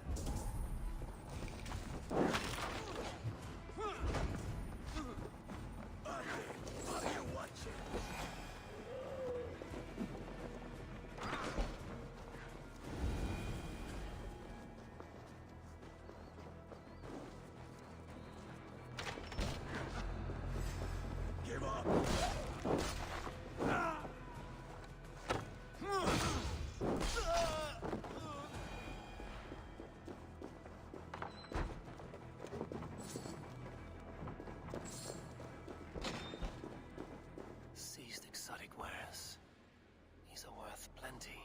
Speaker 12: Are you watching? Give up.
Speaker 2: Seized exotic wares. These are worth plenty.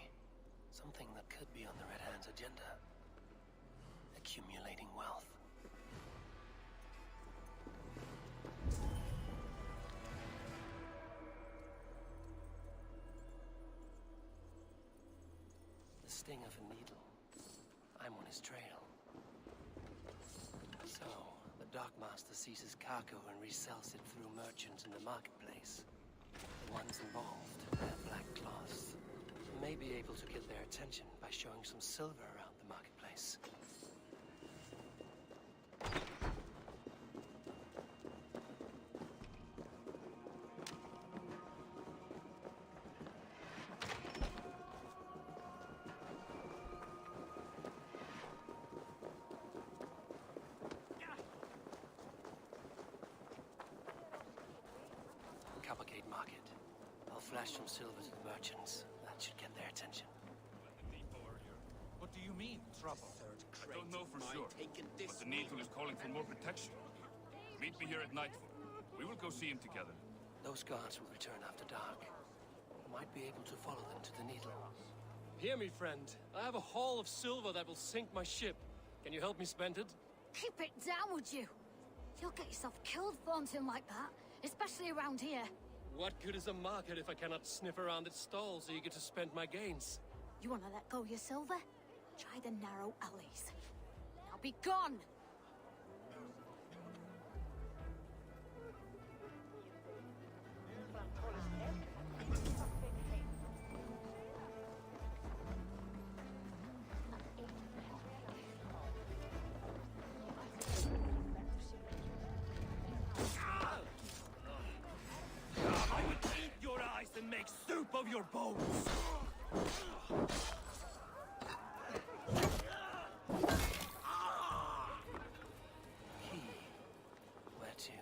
Speaker 2: Something that could be on the Red Hand's agenda. Accumulating wealth. The sting of a needle. I'm on his trail. So, the dockmaster seizes cargo and resells it through merchants in the marketplace. The ones involved wear black cloths. May be able to get their attention by showing some silver around the marketplace. Coppergate Market. I'll flash some silver to the merchants. That should get their attention.
Speaker 18: What do you mean, trouble?
Speaker 19: I don't know for sure, but the Needle is calling for more protection. Meet me here at nightfall. We will go see him together.
Speaker 2: Those guards will return after dark. Might be able to follow them to the Needle. Hear me, friend. I have a haul of silver that will sink my ship. Can you help me spend it?
Speaker 6: Keep it down, would you? You'll get yourself killed flaunting like that, especially around here.
Speaker 2: What good is a market if I cannot sniff around its stalls eager to spend my gains?
Speaker 6: You want to let go your silver? Try the narrow alleys. Now be gone!
Speaker 2: I would eat your eyes and make soup of your bones! Key. Where to?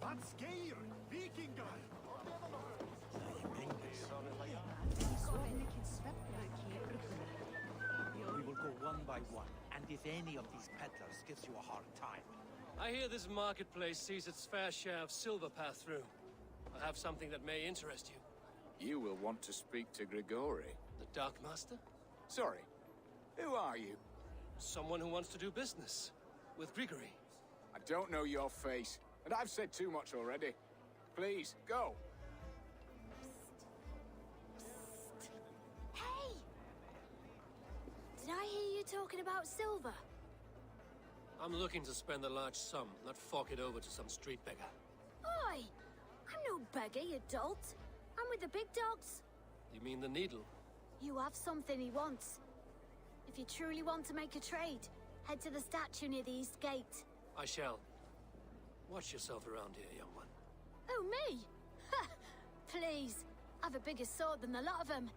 Speaker 18: Vad skeir, vikingar! We will go one by one, and if any of these peddlers gives you a hard time,
Speaker 2: I hear this marketplace sees its fair share of silver pass through. I have something that may interest you.
Speaker 5: You will want to speak to Grigori.
Speaker 2: The Dark Master?
Speaker 5: Sorry, who are you?
Speaker 2: Someone who wants to do business. With Grigory.
Speaker 5: I don't know your face, and I've said too much already. Please, go.
Speaker 6: Hey! Did I hear you talking about silver?
Speaker 2: I'm looking to spend a large sum, not fork it over to some street beggar.
Speaker 6: Oi! I'm no beggar, you dolt. I'm with the big dogs.
Speaker 2: You mean the Needle?
Speaker 6: You have something he wants. If you truly want to make a trade, head to the statue near the east gate.
Speaker 2: I shall. Watch yourself around here, young one.
Speaker 6: Oh, me? Ha! Please. I've a bigger sword than the lot of them.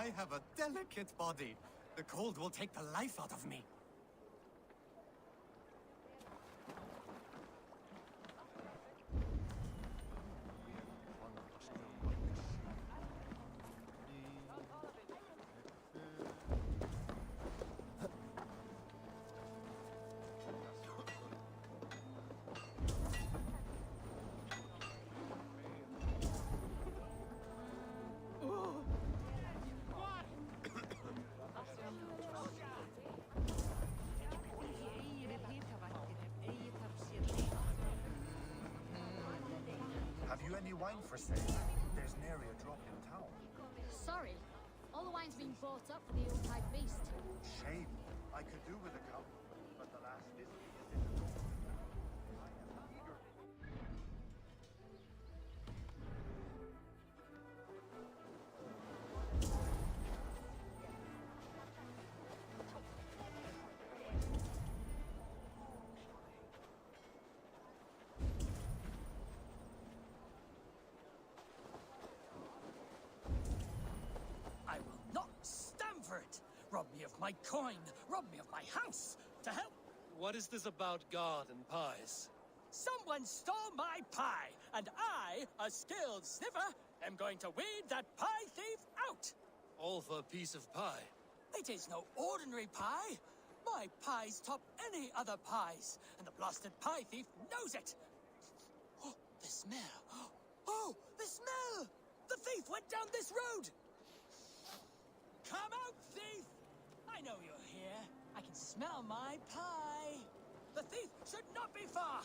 Speaker 20: I have a delicate body. The cold will take the life out of me.
Speaker 18: Have you any wine for sale? There's nary a drop in town.
Speaker 6: Sorry. All the wine's been bought up for the Yuletide feast.
Speaker 18: Shame. I could do with a cup, but the last visit is
Speaker 10: I will not stand for it! Rob me of my coin! Rob me of my house! To hell!
Speaker 2: What is this about guard and pies?
Speaker 10: Someone stole my pie, and I, a skilled sniffer, am going to weed that pie thief out!
Speaker 2: All for a piece of pie.
Speaker 10: It is no ordinary pie! My pies top any other pies, and the blasted pie thief knows it! Oh, the smell! Oh, the smell! The thief went down this road! Come out, thief! I know you're here. I can smell my pie. The thief should not be far.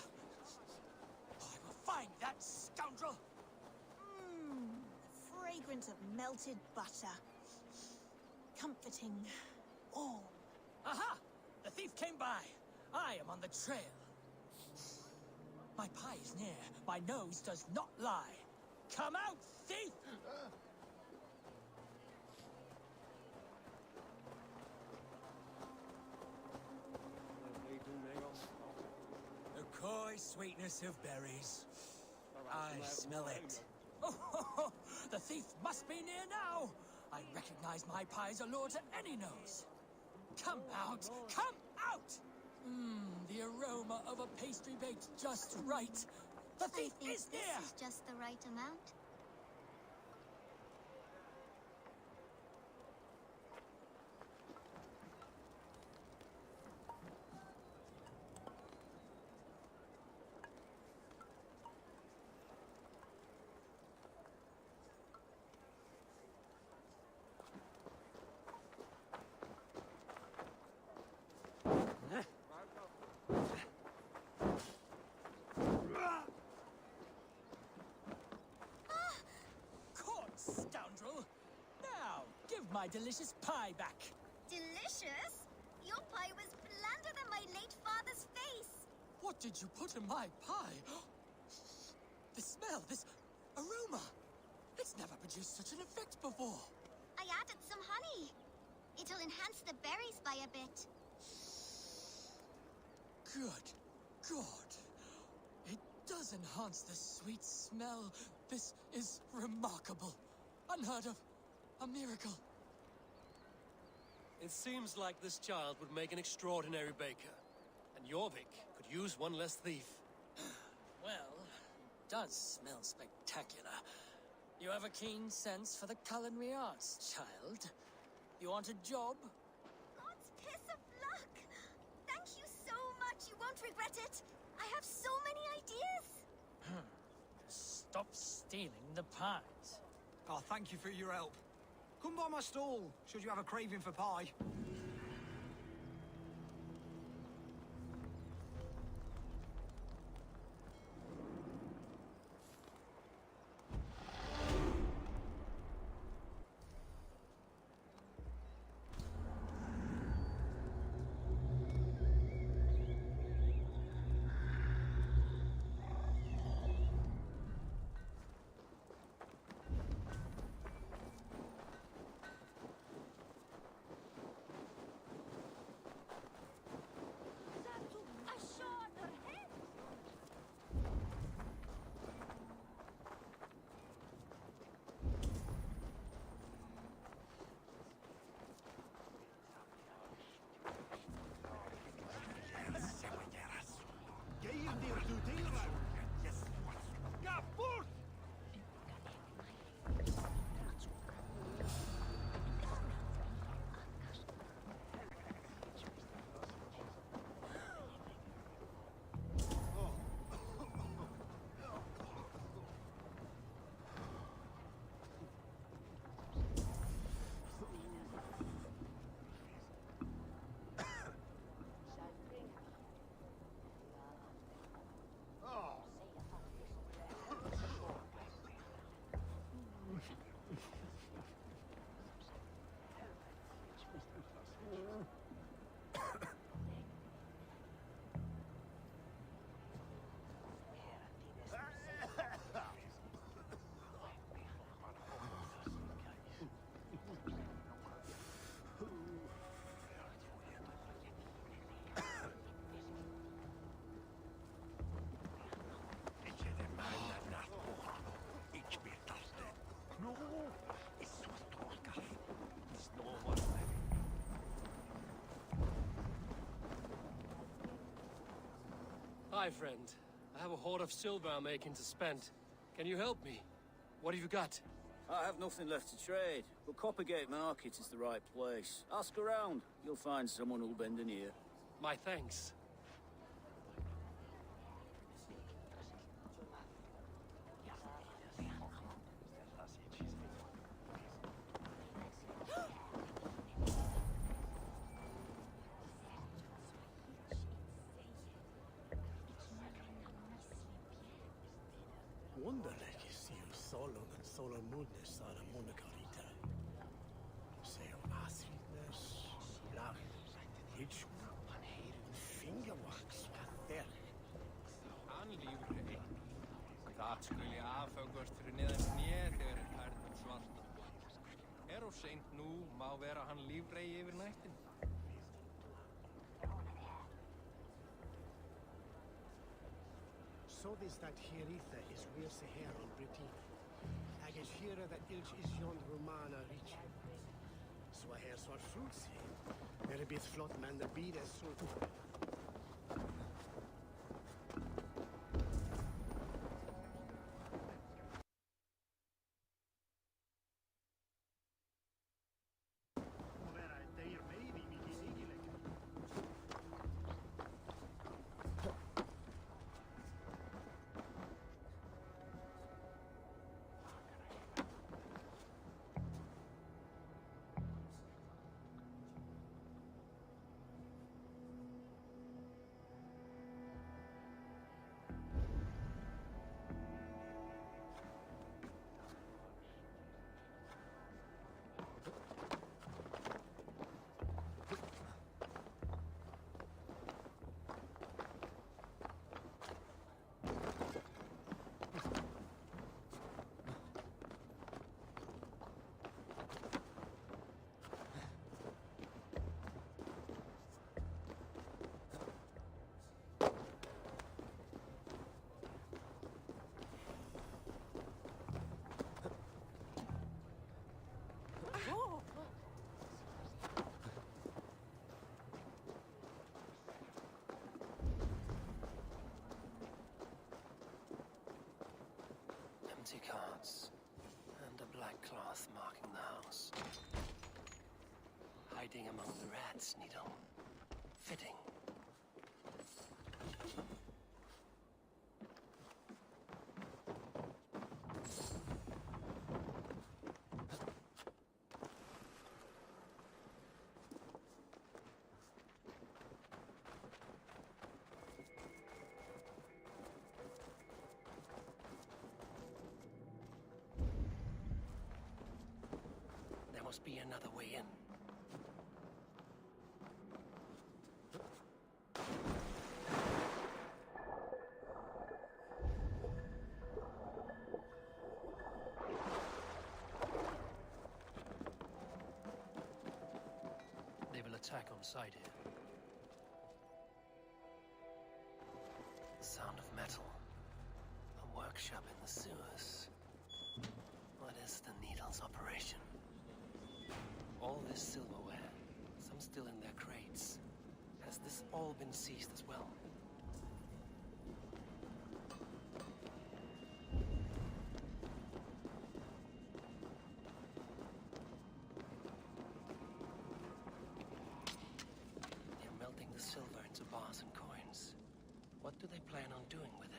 Speaker 10: I will find that scoundrel.
Speaker 21: Fragrant of melted butter. Comforting. Warm.
Speaker 10: Aha! The thief came by. I am on the trail. My pie is near. My nose does not lie. Come out, thief! The coy sweetness of berries. I smell it. Oh, the thief must be near now. I recognize my pie's allure to any nose. Come out! Come out! The aroma of a pastry baked just right. The thief is near!
Speaker 22: This is just the right amount.
Speaker 10: Caught, scoundrel! Now, give my delicious pie back.
Speaker 22: Delicious? Your pie was blander than my late father's face.
Speaker 10: What did you put in my pie? The smell, this aroma. It's never produced such an effect before.
Speaker 22: I added some honey. It'll enhance the berries by a bit.
Speaker 10: Good God. It does enhance the sweet smell. This is remarkable. Unheard of. A miracle.
Speaker 2: It seems like this child would make an extraordinary baker. And Jorvik could use one less thief.
Speaker 10: Well, it does smell spectacular. You have a keen sense for the culinary arts, child. You want a job?
Speaker 22: God's piss of luck! Thank you so much. You won't regret it. I have so many ideas.
Speaker 10: Stop stealing the pies.
Speaker 18: Oh, thank you for your help. Come by my stall, should you have a craving for pie.
Speaker 2: Hi, friend. I have a hoard of silver I'm making to spend. Can you help me? What have you got?
Speaker 1: I have nothing left to trade, but Coppergate Market is the right place. Ask around. You'll find someone who'll bend an ear.
Speaker 2: My thanks.
Speaker 12: Wonderlijk is hier solon en solomudnes aan de monacarita. Seo acidness, lag, hitch, fingerwax, wat der.
Speaker 4: Hann lífrei. Það skuli afhöggvast fyrir neðan hné þegar perðan svarta. Er of seint nú, má vera hann lífrei yfir nættin.
Speaker 12: So this that hieritha is weir se her on Britain. Ag is hira that ilch is yon Romana rich. So a her swar fruits here. There be flott man the bead as sort.
Speaker 2: Empty carts, and a black cloth marking the house. Hiding among the rats, Needle. Fitting. There must be another way in. They will attack on sight here. The sound of metal. A workshop in the sewers. What is the Needle's operation? All this silverware, some still in their crates. Has this all been seized as well? They're melting the silver into bars and coins. What do they plan on doing with it?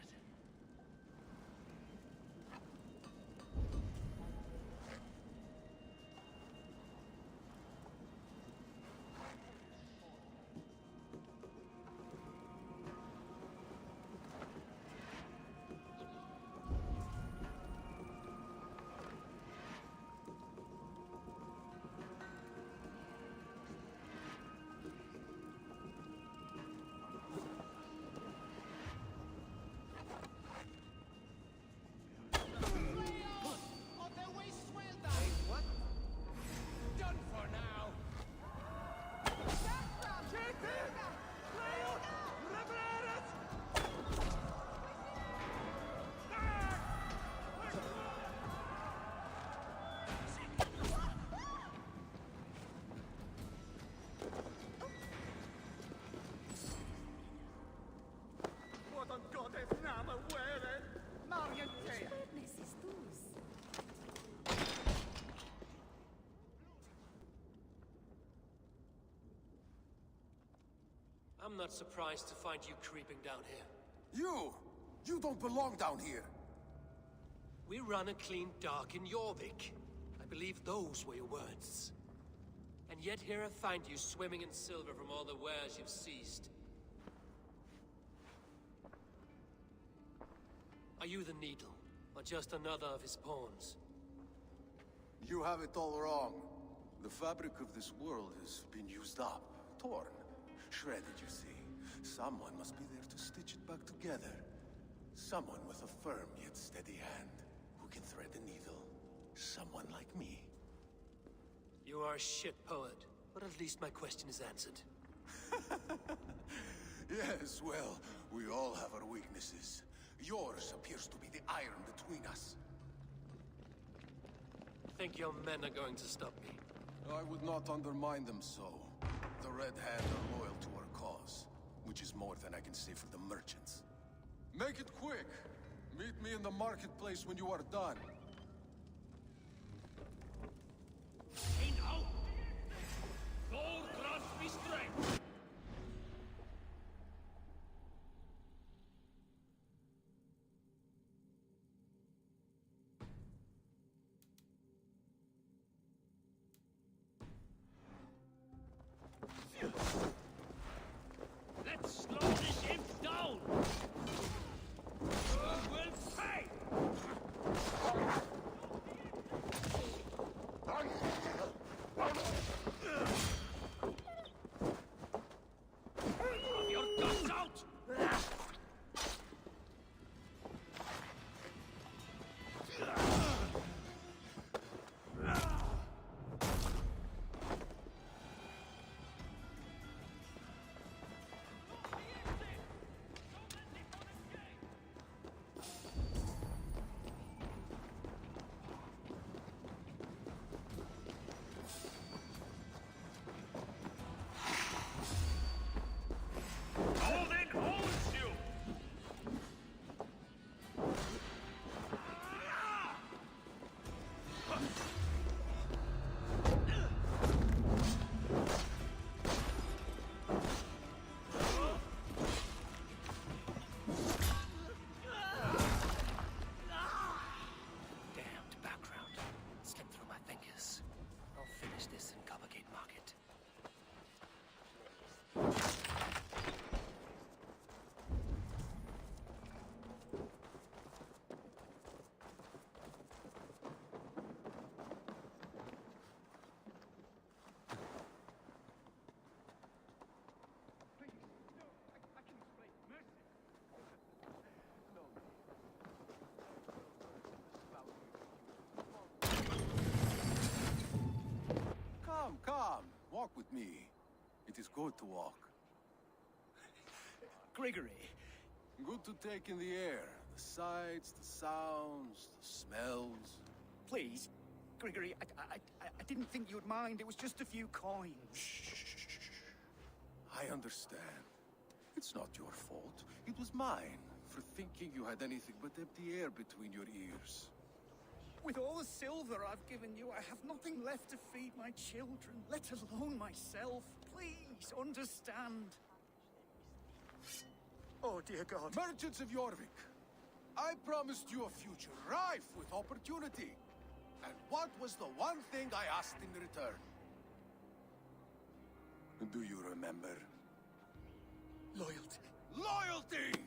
Speaker 2: I'm not surprised to find you creeping down here.
Speaker 8: You don't belong down here!
Speaker 2: We run a clean dock in Jorvik. I believe those were your words. And yet here I find you swimming in silver from all the wares you've seized. Are you the Needle, or just another of his pawns?
Speaker 8: You have it all wrong. The fabric of this world has been used up, torn, shredded, you see. Someone must be there to stitch it back together. Someone with a firm yet steady hand, who can thread the needle. Someone like me.
Speaker 2: You are a shit poet, but at least my question is answered.
Speaker 8: Yes, well, we all have our weaknesses. Yours appears to be the iron between us.
Speaker 2: Think your men are going to stop me?
Speaker 8: I would not undermine them so. The Red Hand are loyal to our cause, which is more than I can say for the merchants. Make it quick! Meet me in the marketplace when you are done.
Speaker 10: Hey now! Thor grants me strength! Let's slow this imp down! You will pay! Have your guns out! Odin holds you!
Speaker 2: Damned background. Slipped through my fingers. I'll finish this in Coppergate Market.
Speaker 8: Come, walk with me. It is good to walk.
Speaker 1: Grigory.
Speaker 8: Good to take in the air. The sights, the sounds, the smells.
Speaker 18: Please, Grigory, I didn't think you'd mind. It was just a few coins.
Speaker 8: I understand. It's not your fault. It was mine, for thinking you had anything but empty air between your ears.
Speaker 18: With all the silver I've given you, I have nothing left to feed my children, let alone myself. Please, understand. Oh, dear God.
Speaker 8: Merchants of Jorvik, I promised you a future rife with opportunity. And what was the one thing I asked in return? Do you remember?
Speaker 18: Loyalty.
Speaker 8: Loyalty!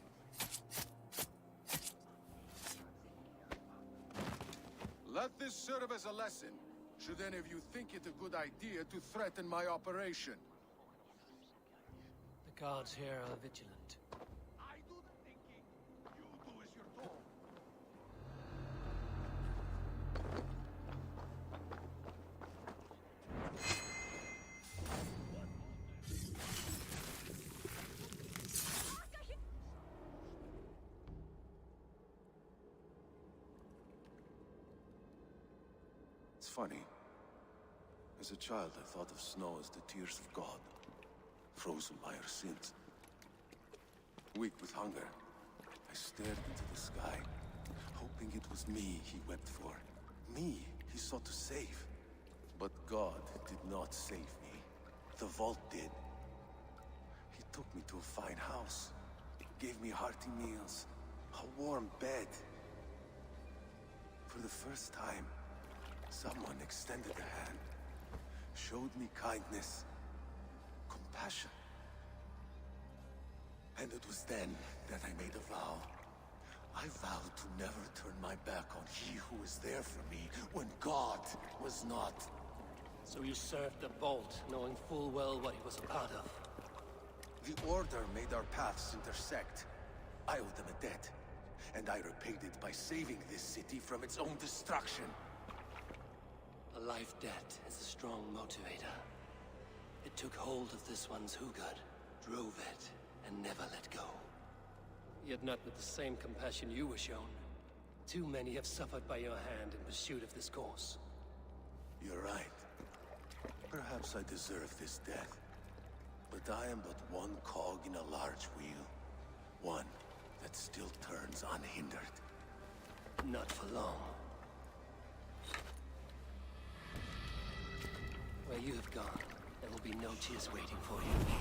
Speaker 8: Let this serve as a lesson, should any of you think it a good idea to threaten my operation.
Speaker 2: The guards here are vigilant.
Speaker 8: I do the thinking, you do as you're told. It's funny. As a child, I thought of snow as the tears of God, frozen by our sins. Weak with hunger, I stared into the sky, hoping it was me he wept for. Me he sought to save. But God did not save me. The vault did. He took me to a fine house, gave me hearty meals, a warm bed. For the first time, someone extended a hand, showed me kindness, compassion. And it was then that I made a vow. I vowed to never turn my back on he who was there for me when God was not.
Speaker 2: So you served the Bolt, knowing full well what he was a part of.
Speaker 8: The Order made our paths intersect. I owed them a debt, and I repaid it by saving this city from its own destruction.
Speaker 2: A life debt is a strong motivator. It took hold of this one's Hugad, drove it, and never let go. Yet not with the same compassion you were shown. Too many have suffered by your hand in pursuit of this cause.
Speaker 8: You're right. Perhaps I deserve this death. But I am but one cog in a large wheel. One that still turns unhindered.
Speaker 2: Not for long. Where you have gone, there will be no tears waiting for you.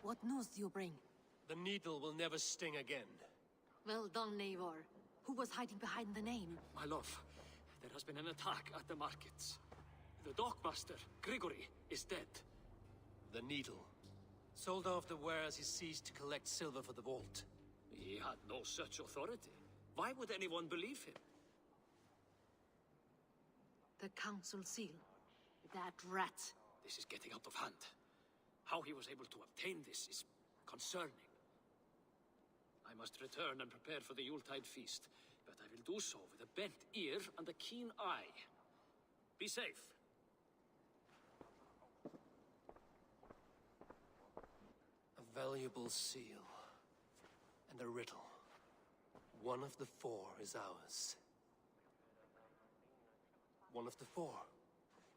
Speaker 14: What news do you bring?
Speaker 2: The needle will never sting again.
Speaker 14: Well done, Eivor. Who was hiding behind the name?
Speaker 10: My love, there has been an attack at the markets. The dockmaster, Grigory, is dead.
Speaker 2: The needle. Sold off the wares he ceased to collect silver for the vault.
Speaker 10: He had no such authority. Why would anyone believe him?
Speaker 14: The council seal. That rat.
Speaker 10: This is getting out of hand. How he was able to obtain this is concerning. I must return and prepare for the Yuletide feast, but I will do so with a bent ear and a keen eye. Be safe.
Speaker 2: A valuable seal. And a riddle. One of the four is ours. One of the four.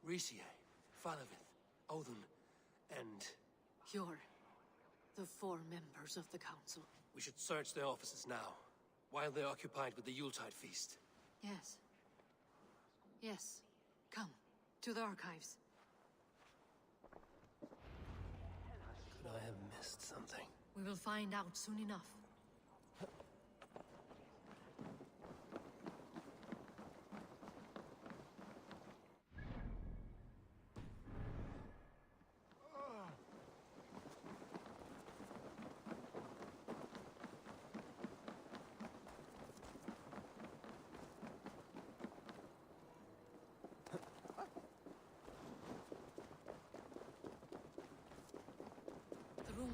Speaker 2: Risie, Falavith, Odin, and...
Speaker 14: You're the four members of the council.
Speaker 2: We should search their offices now, while they're occupied with the Yuletide feast.
Speaker 14: Yes. Yes. Come, to the archives.
Speaker 2: Could I have missed something?
Speaker 14: We will find out soon enough.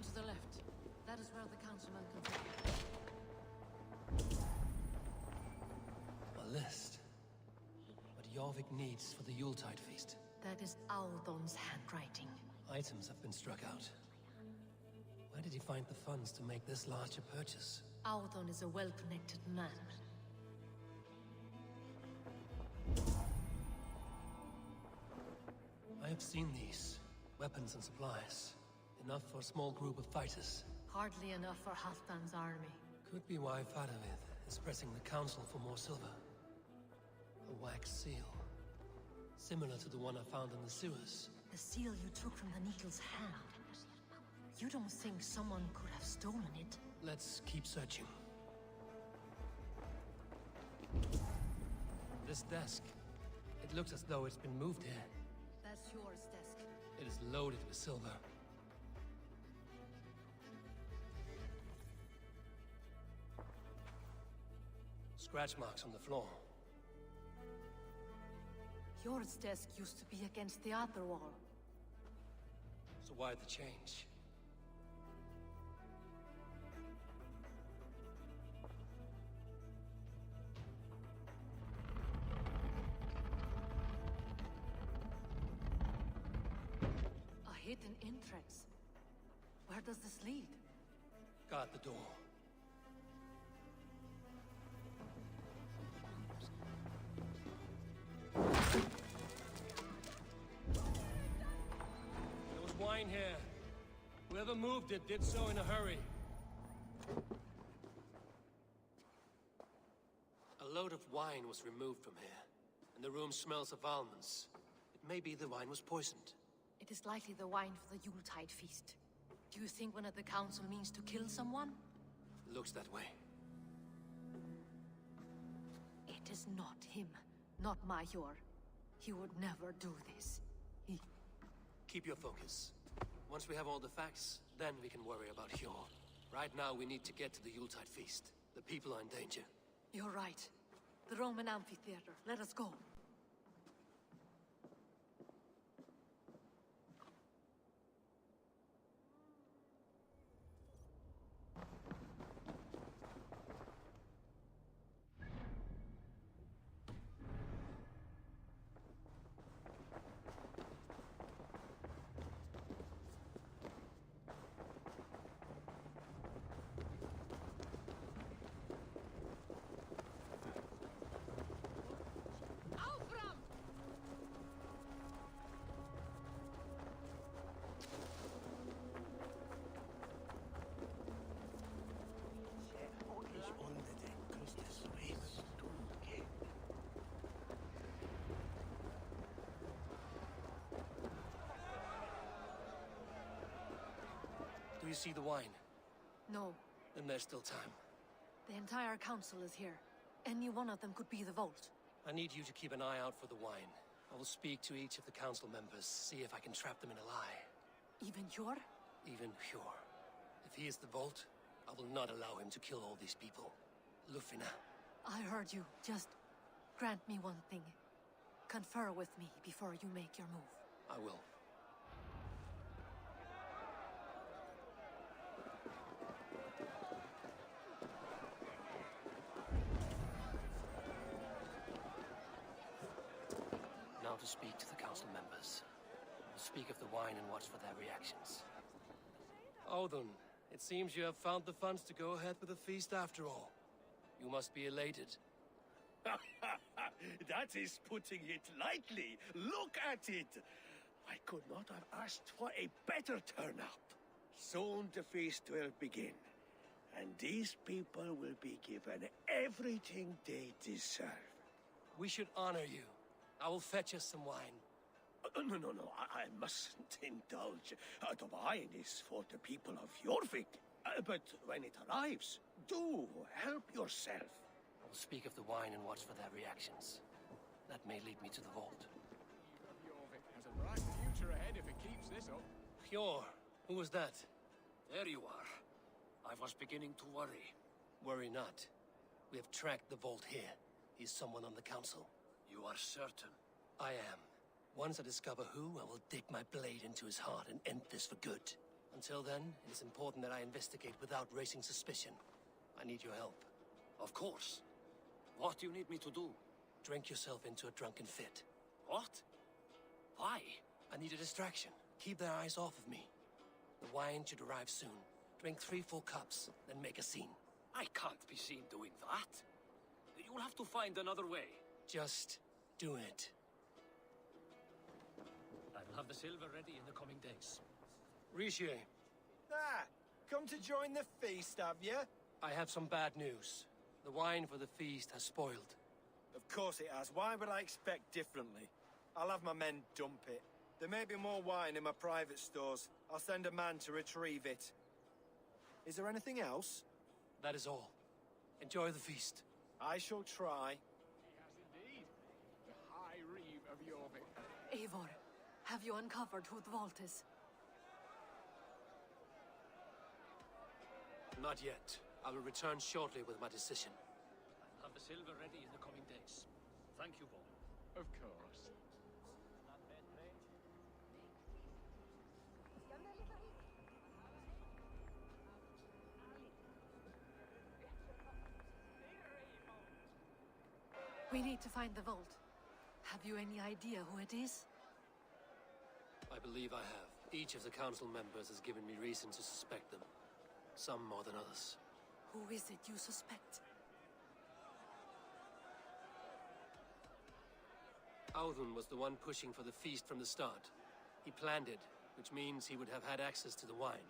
Speaker 14: To the left. That is where the councilman can take
Speaker 2: A list. What Jorvik needs for the Yuletide feast.
Speaker 14: That is Audon's handwriting.
Speaker 2: Items have been struck out. Where did he find the funds to make this larger purchase?
Speaker 14: Audon is a well-connected man.
Speaker 2: I have seen these. Weapons and supplies. Enough for a small group of fighters.
Speaker 14: Hardly enough for Halfdan's army.
Speaker 2: Could be why Faravid is pressing the council for more silver. A wax seal. Similar to the one I found in the sewers.
Speaker 14: The seal you took from the Needle's hand. You don't think someone could have stolen it?
Speaker 2: Let's keep searching. This desk. It looks as though it's been moved here.
Speaker 14: That's yours, desk.
Speaker 2: It is loaded with silver. Scratch marks on the floor.
Speaker 14: Yours desk used to be against the other wall.
Speaker 2: So why the change?
Speaker 14: A hidden entrance. Where does this lead?
Speaker 2: Guard the door. There was wine here. Whoever moved it did so in a hurry. A load of wine was removed from here, and the room smells of almonds. It may be the wine was poisoned.
Speaker 14: It is likely the wine for the Yuletide feast. Do you think one of the council means to kill someone?
Speaker 2: Looks that way.
Speaker 14: It is not him, not Major. He would never do this.
Speaker 2: Keep your focus. Once we have all the facts, then we can worry about Hjor. Right now, we need to get to the Yuletide feast. The people are in danger.
Speaker 14: You're right. The Roman amphitheater. Let us go.
Speaker 2: Do you see the wine?
Speaker 14: No.
Speaker 2: Then there's still time.
Speaker 14: The entire council is here. Any one of them could be the Vault.
Speaker 2: I need you to keep an eye out for the wine. I will speak to each of the council members, see if I can trap them in a lie.
Speaker 14: Even Hjor?
Speaker 2: Even Hjor. If he is the Vault, I will not allow him to kill all these people. Lufina.
Speaker 14: I heard you. Just grant me one thing. Confer with me before you make your move.
Speaker 2: I will. Now to speak to the council members. We'll speak of the wine and watch for their reactions. Odin, it seems you have found the funds to go ahead with the feast after all. You must be elated.
Speaker 12: That is putting it lightly. Look at it. I could not have asked for a better turnout. Soon the feast will begin, and these people will be given everything they deserve.
Speaker 2: We should honor you. I will fetch us some wine.
Speaker 12: No, I mustn't indulge. The wine is for the people of Jorvik. But when it arrives, do help yourself.
Speaker 2: I will speak of the wine and watch for their reactions. That may lead me to the vault.
Speaker 4: Jorvik has a bright future ahead if it keeps this up.
Speaker 2: Hjor, who was that?
Speaker 10: There you are. I was beginning to worry.
Speaker 2: Worry not. We have tracked the vault here. He's someone on the council.
Speaker 10: You are certain?
Speaker 2: I am. Once I discover who, I will dig my blade into his heart and end this for good. Until then, it is important that I investigate without raising suspicion. I need your help.
Speaker 10: Of course. What do you need me to do?
Speaker 2: Drink yourself into a drunken fit.
Speaker 10: What? Why?
Speaker 2: I need a distraction. Keep their eyes off of me. The wine should arrive soon. Drink 3 full cups, then make a scene.
Speaker 10: I can't be seen doing that. You'll have to find another way.
Speaker 2: Just do it.
Speaker 10: I'll have the silver ready in the coming days.
Speaker 2: Richier.
Speaker 13: Ah, come to join the feast, have you?
Speaker 2: I have some bad news. The wine for the feast has spoiled.
Speaker 13: Of course it has. Why would I expect differently? I'll have my men dump it. There may be more wine in my private stores. I'll send a man to retrieve it. Is there anything else?
Speaker 2: That is all. Enjoy the feast.
Speaker 13: I shall try.
Speaker 16: Yes, indeed. The High Reeve of Jorvik.
Speaker 14: Eivor, have you uncovered who the vault is?
Speaker 2: Not yet. I will return shortly with my decision.
Speaker 10: I'll have the silver ready in the coming days. Thank you, Bo.
Speaker 16: Of course.
Speaker 14: We need to find the vault. Have you any idea who it is?
Speaker 2: I believe I have. Each of the council members has given me reason to suspect them. Some more than others.
Speaker 14: Who is it you suspect?
Speaker 2: Audun was the one pushing for the feast from the start. He planned it, which means he would have had access to the wine.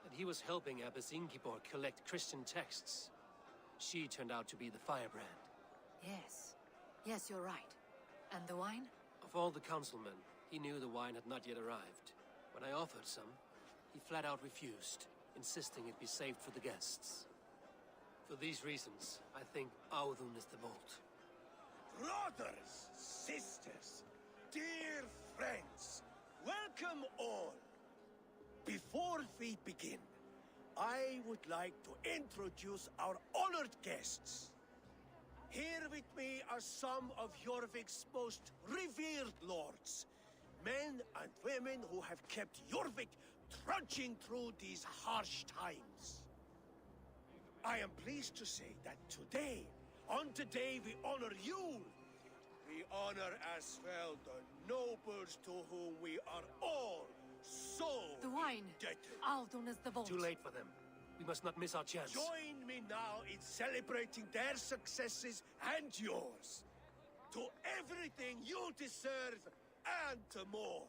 Speaker 2: And he was helping Abbess Ingeborg collect Christian texts. She turned out to be the firebrand.
Speaker 14: Yes. Yes, you're right. And the wine?
Speaker 2: Of all the councilmen, he knew the wine had not yet arrived. When I offered some, he flat out refused, insisting it be saved for the guests. For these reasons, I think Audun is the vault.
Speaker 12: Brothers, sisters, dear friends, welcome all. Before we begin, I would like to introduce our honored guests. Here with me are some of Jorvik's most revered lords, men and women who have kept Jorvik trudging through these harsh times. I am pleased to say that today, on today we honor you. We honor as well the nobles to whom we are all so
Speaker 14: The wine.
Speaker 12: indebted.
Speaker 14: Audun is the vault.
Speaker 2: Too late for them. We must not miss our chance.
Speaker 12: Join me now in celebrating their successes and yours. To everything you deserve and to more.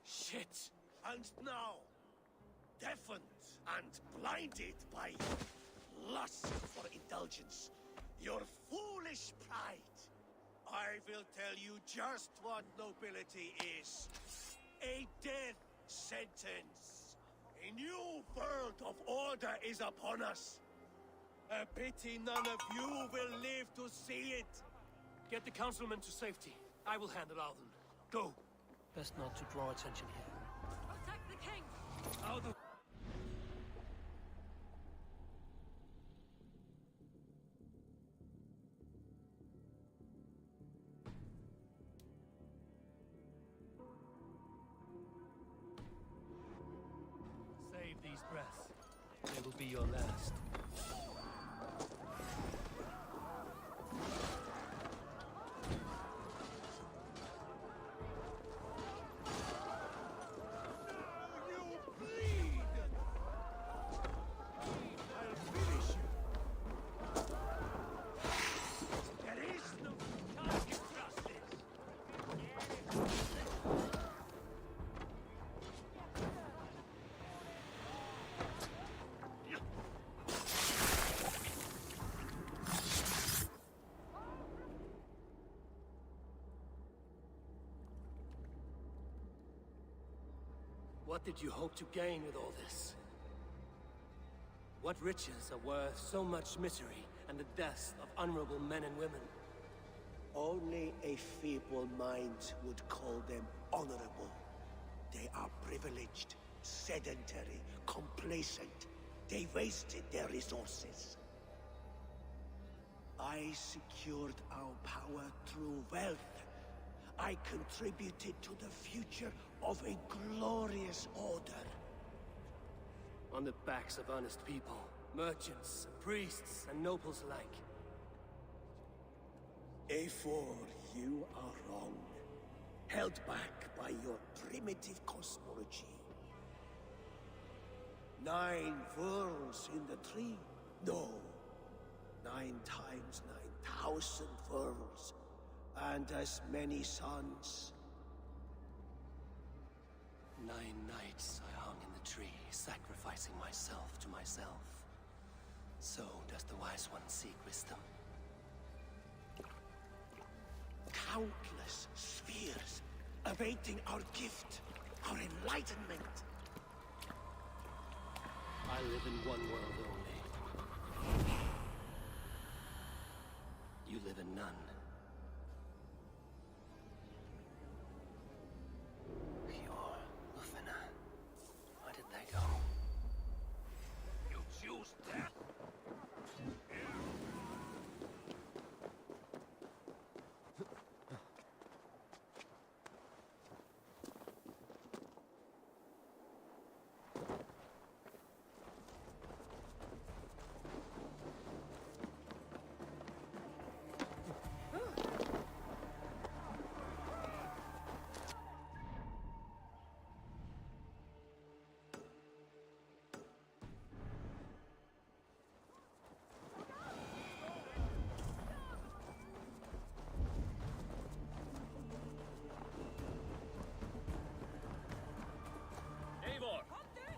Speaker 2: Shit!
Speaker 12: And now, deafened and blinded by lust for indulgence, your foolish pride, I will tell you just what nobility is. A death sentence. A new world of order is upon us. A pity none of you will live to see it.
Speaker 2: Get the councilmen to safety. I will handle Audun. Go! Best not to draw attention here.
Speaker 14: Protect the king!
Speaker 2: Audun! Save these breaths. They will be your last. What did you hope to gain with all this? What riches are worth so much misery and the deaths of honorable men and women?
Speaker 12: Only a feeble mind would call them honorable. They are privileged, sedentary, complacent. They wasted their resources. I secured our power through wealth. I contributed to the future of a glorious order.
Speaker 2: On the backs of honest people. Merchants, priests, and nobles alike.
Speaker 12: Eivor, you are wrong. Held back by your primitive cosmology. 9 furls in the tree? No. 9 times 9,000 furls. And as many suns.
Speaker 2: 9 nights I hung in the tree, sacrificing myself to myself. So does the Wise One seek wisdom.
Speaker 12: Countless spheres awaiting our gift, our enlightenment.
Speaker 2: I live in one world only. You live in none. Pure Lufina. Where did they go?
Speaker 5: You choose death?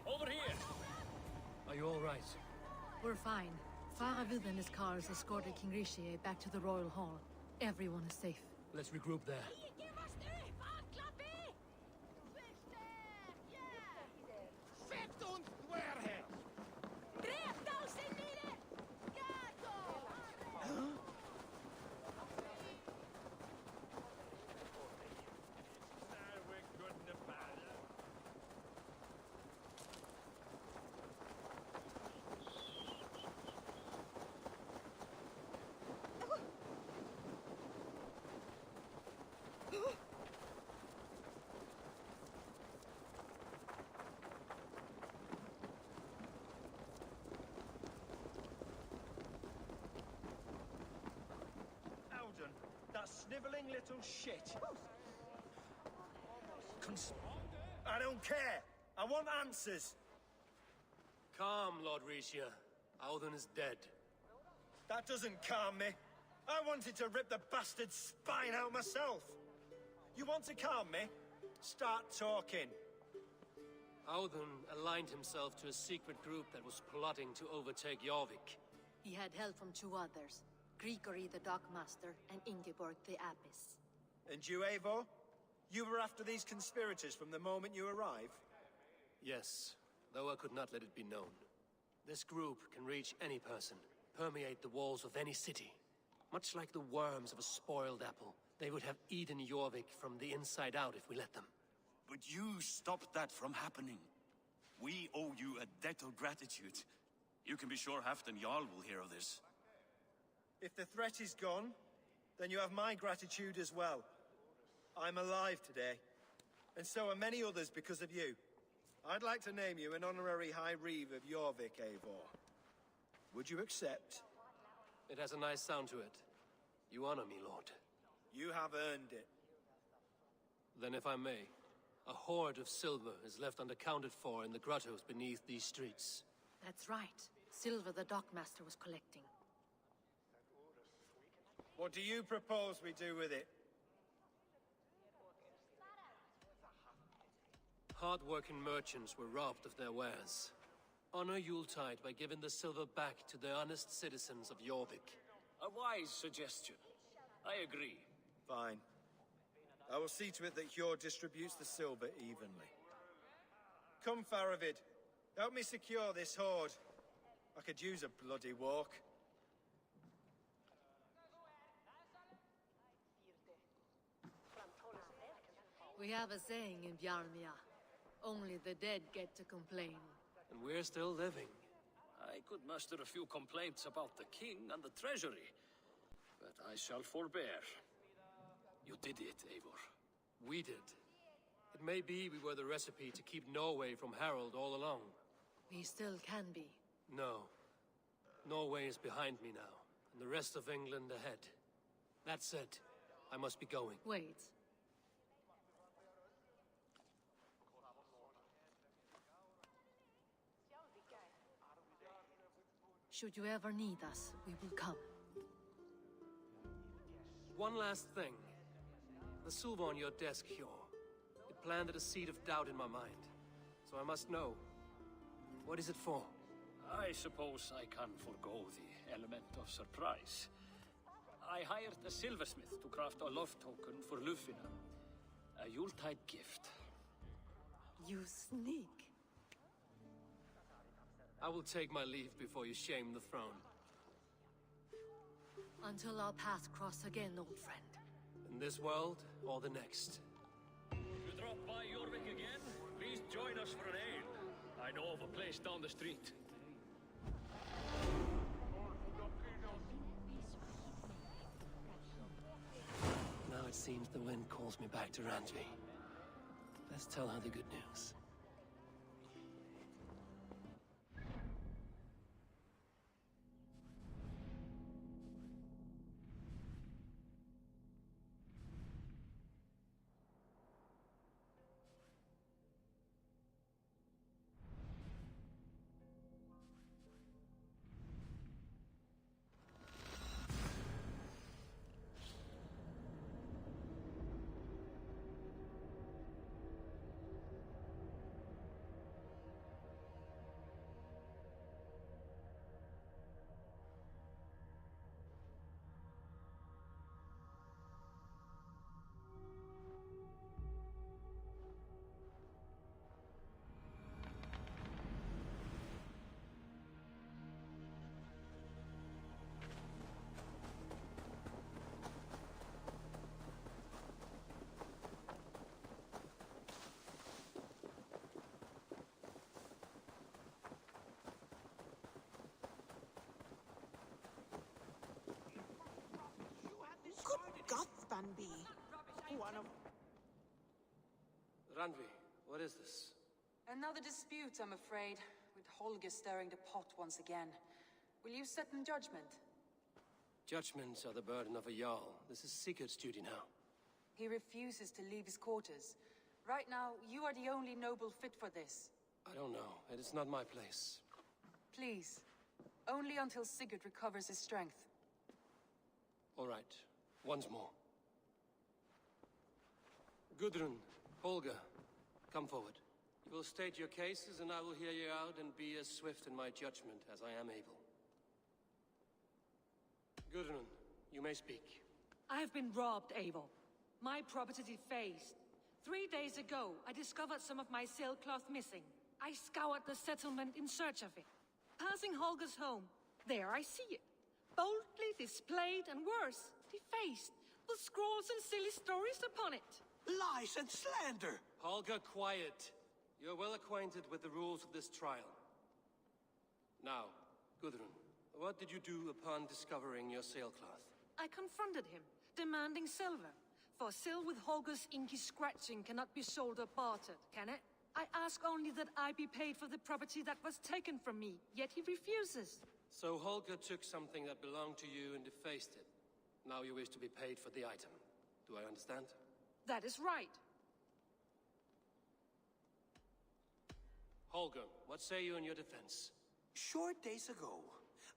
Speaker 10: Over here!
Speaker 2: Are you all right?
Speaker 14: We're fine. Faravid and his cars escorted King Rishi back to the Royal Hall. Everyone is safe.
Speaker 2: Let's regroup there.
Speaker 13: That sniveling little shit. I don't care. I want answers.
Speaker 2: Calm, Lord Rishia. Audun is dead.
Speaker 13: That doesn't calm me. I wanted to rip the bastard's spine out myself. You want to calm me? Start talking.
Speaker 2: Audun aligned himself to a secret group that was plotting to overtake Jorvik.
Speaker 14: He had help from 2 others. Grigory the Dockmaster and Ingeborg the Abbess.
Speaker 13: And you, Eivor? You were after these conspirators from the moment you arrived?
Speaker 2: Yes, though I could not let it be known. This group can reach any person, permeate the walls of any city. Much like the worms of a spoiled apple, they would have eaten Jorvik from the inside out if we let them.
Speaker 11: But you stopped that from happening. We owe you a debt of gratitude. You can be sure Halfdan Jarl will hear of this.
Speaker 13: If the threat is gone, then you have my gratitude as well. I'm alive today, and so are many others because of you. I'd like to name you an honorary High Reeve of Jorvik, Eivor. Would you accept?
Speaker 2: It has a nice sound to it. You honor me, Lord.
Speaker 13: You have earned it.
Speaker 2: Then if I may, a hoard of silver is left unaccounted for in the grottos beneath these streets.
Speaker 14: That's right. Silver the Dockmaster was collecting.
Speaker 13: What do you propose we do with it?
Speaker 2: Hard-working merchants were robbed of their wares. Honor Yuletide by giving the silver back to the honest citizens of Jorvik.
Speaker 10: A wise suggestion. I agree.
Speaker 13: Fine. I will see to it that Hjord distributes the silver evenly. Come, Faravid. Help me secure this hoard. I could use a bloody walk.
Speaker 14: We have a saying in Bjarmia. Only the dead get to complain.
Speaker 2: And we're still living.
Speaker 10: I could muster a few complaints about the king and the treasury, but I shall forbear. You did it, Eivor.
Speaker 2: We did. It may be we were the recipe to keep Norway from Harald all along.
Speaker 14: He still can be.
Speaker 2: No. Norway is behind me now, and the rest of England ahead. That said, I must be going.
Speaker 14: Wait. Should you ever need us, we will come.
Speaker 2: One last thing. The silver on your desk, Hjor. It planted a seed of doubt in my mind. So I must know. What is it for?
Speaker 10: I suppose I can forgo the element of surprise. I hired a silversmith to craft a love token for Lufina. A Yuletide gift.
Speaker 14: You sneak.
Speaker 2: I will take my leave before you shame the throne.
Speaker 14: Until our paths cross again, old friend.
Speaker 2: In this world, or the next.
Speaker 10: You drop by Jorvik again? Please join us for an ale. I know of a place down the street.
Speaker 2: Now it seems the wind calls me back to Randvi. Let's tell her the good news.
Speaker 21: Banby. One of...
Speaker 2: Randvi, what is this?
Speaker 3: Another dispute, I'm afraid, with Holger stirring the pot once again. Will you set in judgment?
Speaker 2: Judgments are the burden of a Jarl. This is Sigurd's duty now.
Speaker 3: He refuses to leave his quarters. Right now, you are the only noble fit for this.
Speaker 2: I don't know. It is not my place.
Speaker 3: Please. Only until Sigurd recovers his strength.
Speaker 2: All right. Once more. Gudrun, Holger, come forward. You will state your cases, and I will hear you out and be as swift in my judgment as I am able. Gudrun, you may speak.
Speaker 9: I have been robbed, Eivor. My property defaced. 3 days ago, I discovered some of my sailcloth missing. I scoured the settlement in search of it. Passing Holger's home, there I see it. Boldly displayed and worse, defaced, with scrawls and silly stories upon it.
Speaker 12: Lies and slander!
Speaker 2: Holger, quiet. You're well acquainted with the rules of this trial. Now, Gudrun, what did you do upon discovering your sailcloth?
Speaker 9: I confronted him, demanding silver. For sil with Holger's inky scratching cannot be sold or bartered, can it? I ask only that I be paid for the property that was taken from me, yet he refuses.
Speaker 2: So Holger took something that belonged to you and defaced it. Now you wish to be paid for the item. Do I understand?
Speaker 9: That is right.
Speaker 2: Holger, what say you in your defense?
Speaker 12: Short days ago,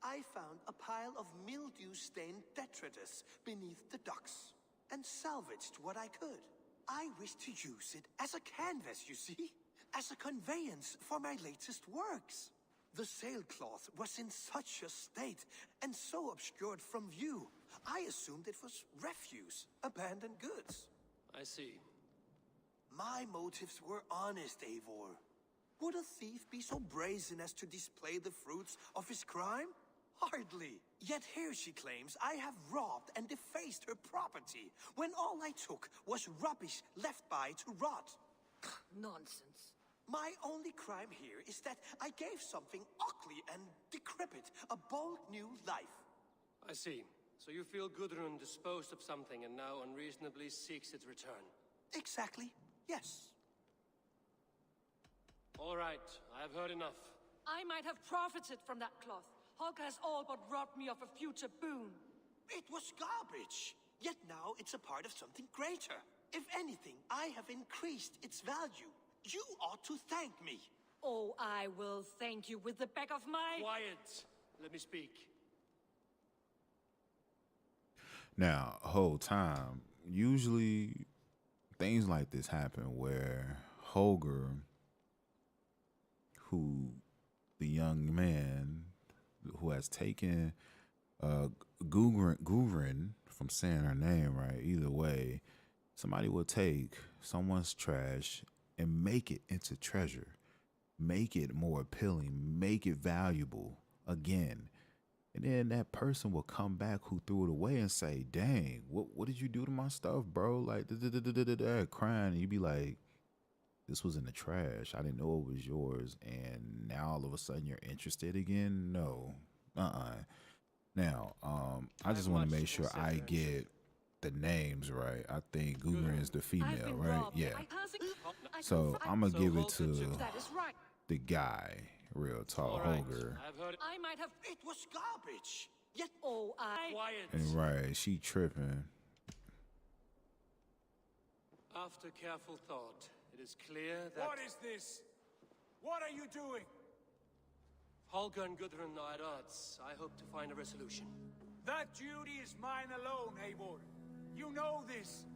Speaker 12: I found a pile of mildew-stained detritus beneath the docks, and salvaged what I could. I wish to use it as a canvas, you see? As a conveyance for my latest works. The sailcloth was in such a state, and so obscured from view, I assumed it was refuse, abandoned goods.
Speaker 2: I see.
Speaker 12: My motives were honest, Eivor. Would a thief be so brazen as to display the fruits of his crime? Hardly. Yet here she claims I have robbed and defaced her property, when all I took was rubbish left by to rot.
Speaker 9: Nonsense.
Speaker 12: My only crime here is that I gave something ugly and decrepit a bold new life.
Speaker 2: I see. So you feel Gudrun disposed of something and now unreasonably seeks its return?
Speaker 12: Exactly, yes.
Speaker 2: All right, I have heard enough.
Speaker 9: I might have profited from that cloth. Holger has all but robbed me of a future boon.
Speaker 12: It was garbage. Yet now it's a part of something greater. If anything, I have increased its value. You ought to thank me.
Speaker 9: Oh, I will thank you with the back of my...
Speaker 2: Quiet! Let me speak.
Speaker 7: Now, whole time, usually things like this happen where Holger, who the young man who has taken Gugrin, if I'm saying her name right, either way, somebody will take someone's trash and make it into treasure, make it more appealing, make it valuable again. And then that person will come back who threw it away and say, dang, what did you do to my stuff, bro? Like, crying. And you'd be like, this was in the trash. I didn't know it was yours. And now all of a sudden you're interested again? No. Now, I just want to make sure I get the names right. I think Gugrin is the female, right? Yeah. So I'm going to give it to the guy, real tall, Holger.
Speaker 9: I might have...
Speaker 12: It was garbage. Yet...
Speaker 9: Oh, I...
Speaker 2: Quiet!
Speaker 7: And right, she tripping.
Speaker 2: After careful thought, it is clear that...
Speaker 18: What is this? What are you doing?
Speaker 2: Holger and Gudrun are at odds. I hope to find a resolution.
Speaker 18: That duty is mine alone, Eivor. You know this.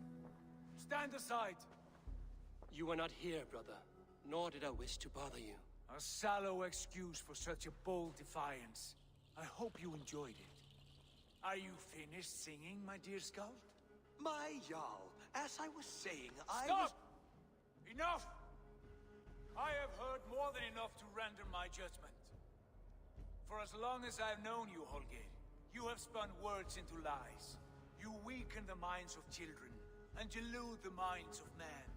Speaker 18: Stand aside.
Speaker 2: You were not here, brother. Nor did I wish to bother you.
Speaker 18: A sallow excuse for such a bold defiance. I hope you enjoyed it. Are you finished singing, my dear Skald?
Speaker 12: My Jarl, as I was saying,
Speaker 18: Stop! Enough! I have heard more than enough to render my judgment. For as long as I've known you, Holger, you have spun words into lies. You weaken the minds of children, and delude the minds of men.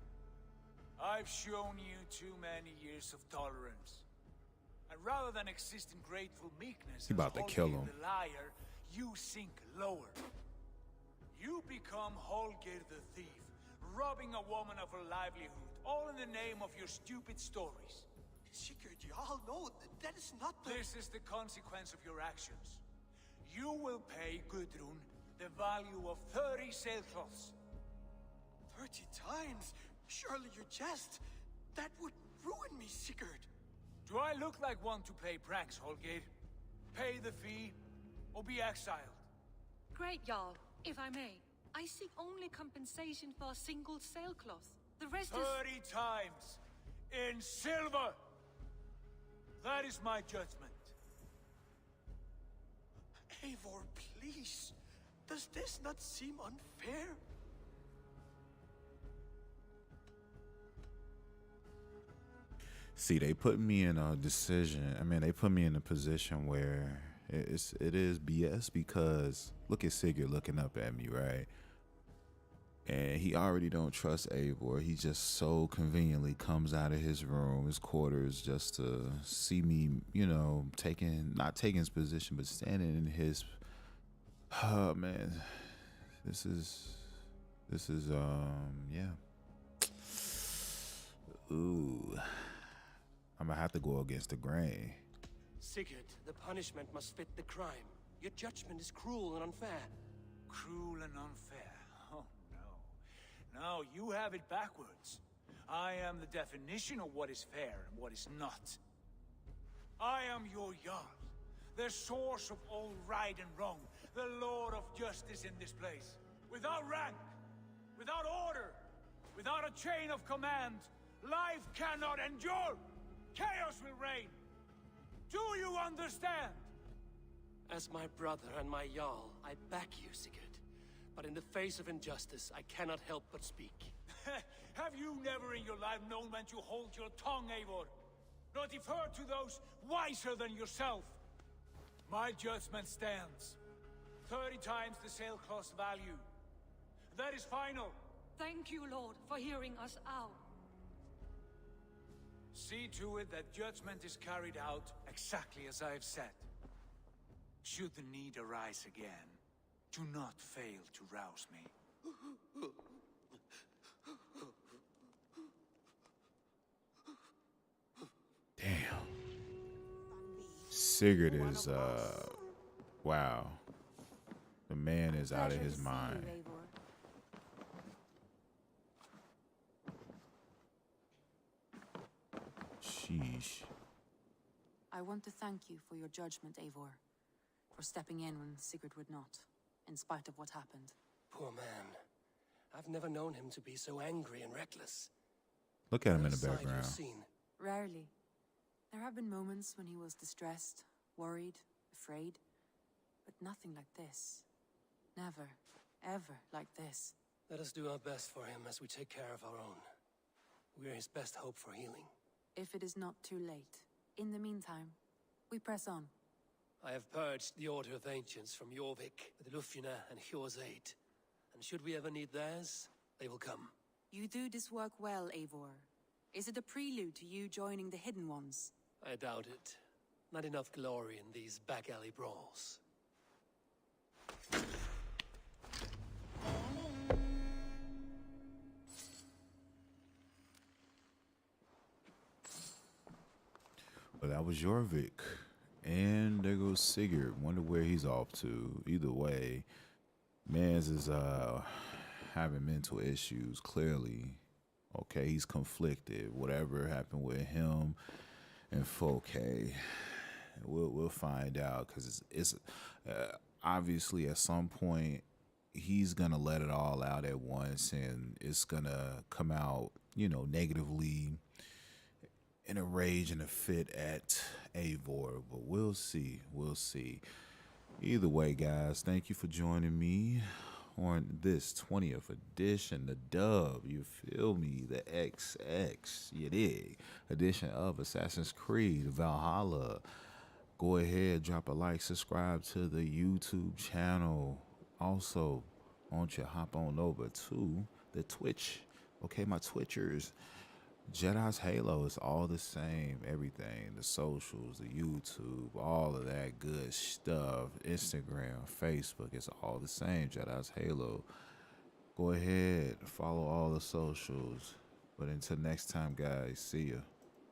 Speaker 18: I've shown you too many years of tolerance. And rather than exist in grateful meekness
Speaker 7: He about to kill him.
Speaker 18: The liar, you sink lower. You become Holger the thief, robbing a woman of her livelihood, all in the name of your stupid stories.
Speaker 12: Sigurd, Jarl, no, that is not the...
Speaker 18: This is the consequence of your actions. You will pay Gudrun the value of 30 sailcloths.
Speaker 12: 30 times? Surely you jest. That would ruin me, Sigurd.
Speaker 18: Do I look like one to play pranks, Holger? Pay the fee, or be exiled.
Speaker 9: Great, Jarl. If I may, I seek only compensation for a single sailcloth. The rest
Speaker 18: 30 times! In silver! That is my judgment.
Speaker 12: Eivor, please. Does this not seem unfair?
Speaker 7: See, they put me in a decision. I mean, they put me in a position where it is BS because look at Sigurd looking up at me, right? And he already don't trust Eivor. He just so conveniently comes out of his room, his quarters, just to see me, you know, not taking his position, but standing in his, oh man, this is, yeah. Ooh, I'm gonna have to go against the grain.
Speaker 2: Sigurd, the punishment must fit the crime. Your judgment is cruel and unfair.
Speaker 18: Cruel and unfair? Oh, no. No, you have it backwards. I am the definition of what is fair and what is not. I am your Jarl, the source of all right and wrong, the Lord of justice in this place. Without rank, without order, without a chain of command, life cannot endure. Chaos will reign. Do you understand?
Speaker 2: As my brother and my Jarl, I back you, Sigurd. But in the face of injustice, I cannot help but speak.
Speaker 18: Have you never in your life known when to hold your tongue, Eivor? Not defer to those wiser than yourself? My judgment stands. 30 times the sailcloth's value. That is final.
Speaker 9: Thank you, Lord, for hearing us out.
Speaker 18: See to it that judgment is carried out exactly as I have said. Should the need arise again, do not fail to rouse me.
Speaker 7: Damn. Sigurd is wow. The man is out of his mind. Sheesh.
Speaker 3: I want to thank you for your judgment, Eivor. For stepping in when Sigurd would not, in spite of what happened.
Speaker 2: Poor man. I've never known him to be so angry and reckless.
Speaker 7: Look at him in the
Speaker 2: Side you've
Speaker 7: background.
Speaker 2: seen.
Speaker 3: Rarely. There have been moments when he was distressed, worried, afraid. But nothing like this. Never, ever like this.
Speaker 2: Let us do our best for him as we take care of our own. We're his best hope for healing.
Speaker 3: If it is not too late. In the meantime, we press on.
Speaker 2: I have purged the Order of Ancients from Jorvik with Lufjuna and Hjor's aid. And should we ever need theirs, they will come.
Speaker 3: You do this work well, Eivor. Is it a prelude to you joining the Hidden Ones?
Speaker 2: I doubt it. Not enough glory in these back alley brawls.
Speaker 7: Well, that was Jorvik. And there goes Sigurd. Wonder where he's off to. Either way, Mans is having mental issues, clearly. Okay, he's conflicted. Whatever happened with him and Folke, we'll find out, because it's obviously at some point he's gonna let it all out at once, and it's gonna come out, you know, negatively in a rage and a fit at Eivor. But we'll see. We'll see. Either way, guys, thank you for joining me on this 20th edition, the dub, you feel me, the XX, you dig, edition of Assassin's Creed Valhalla. Go ahead, drop a like, subscribe to the YouTube channel. Also, why don't you hop on over to the Twitch, okay, my Twitchers. Jedi's Halo is all the same, everything, the socials, the YouTube, all of that good stuff, Instagram, Facebook, it's all the same, Jedi's Halo. Go ahead, follow all the socials. But until next time, guys, see ya.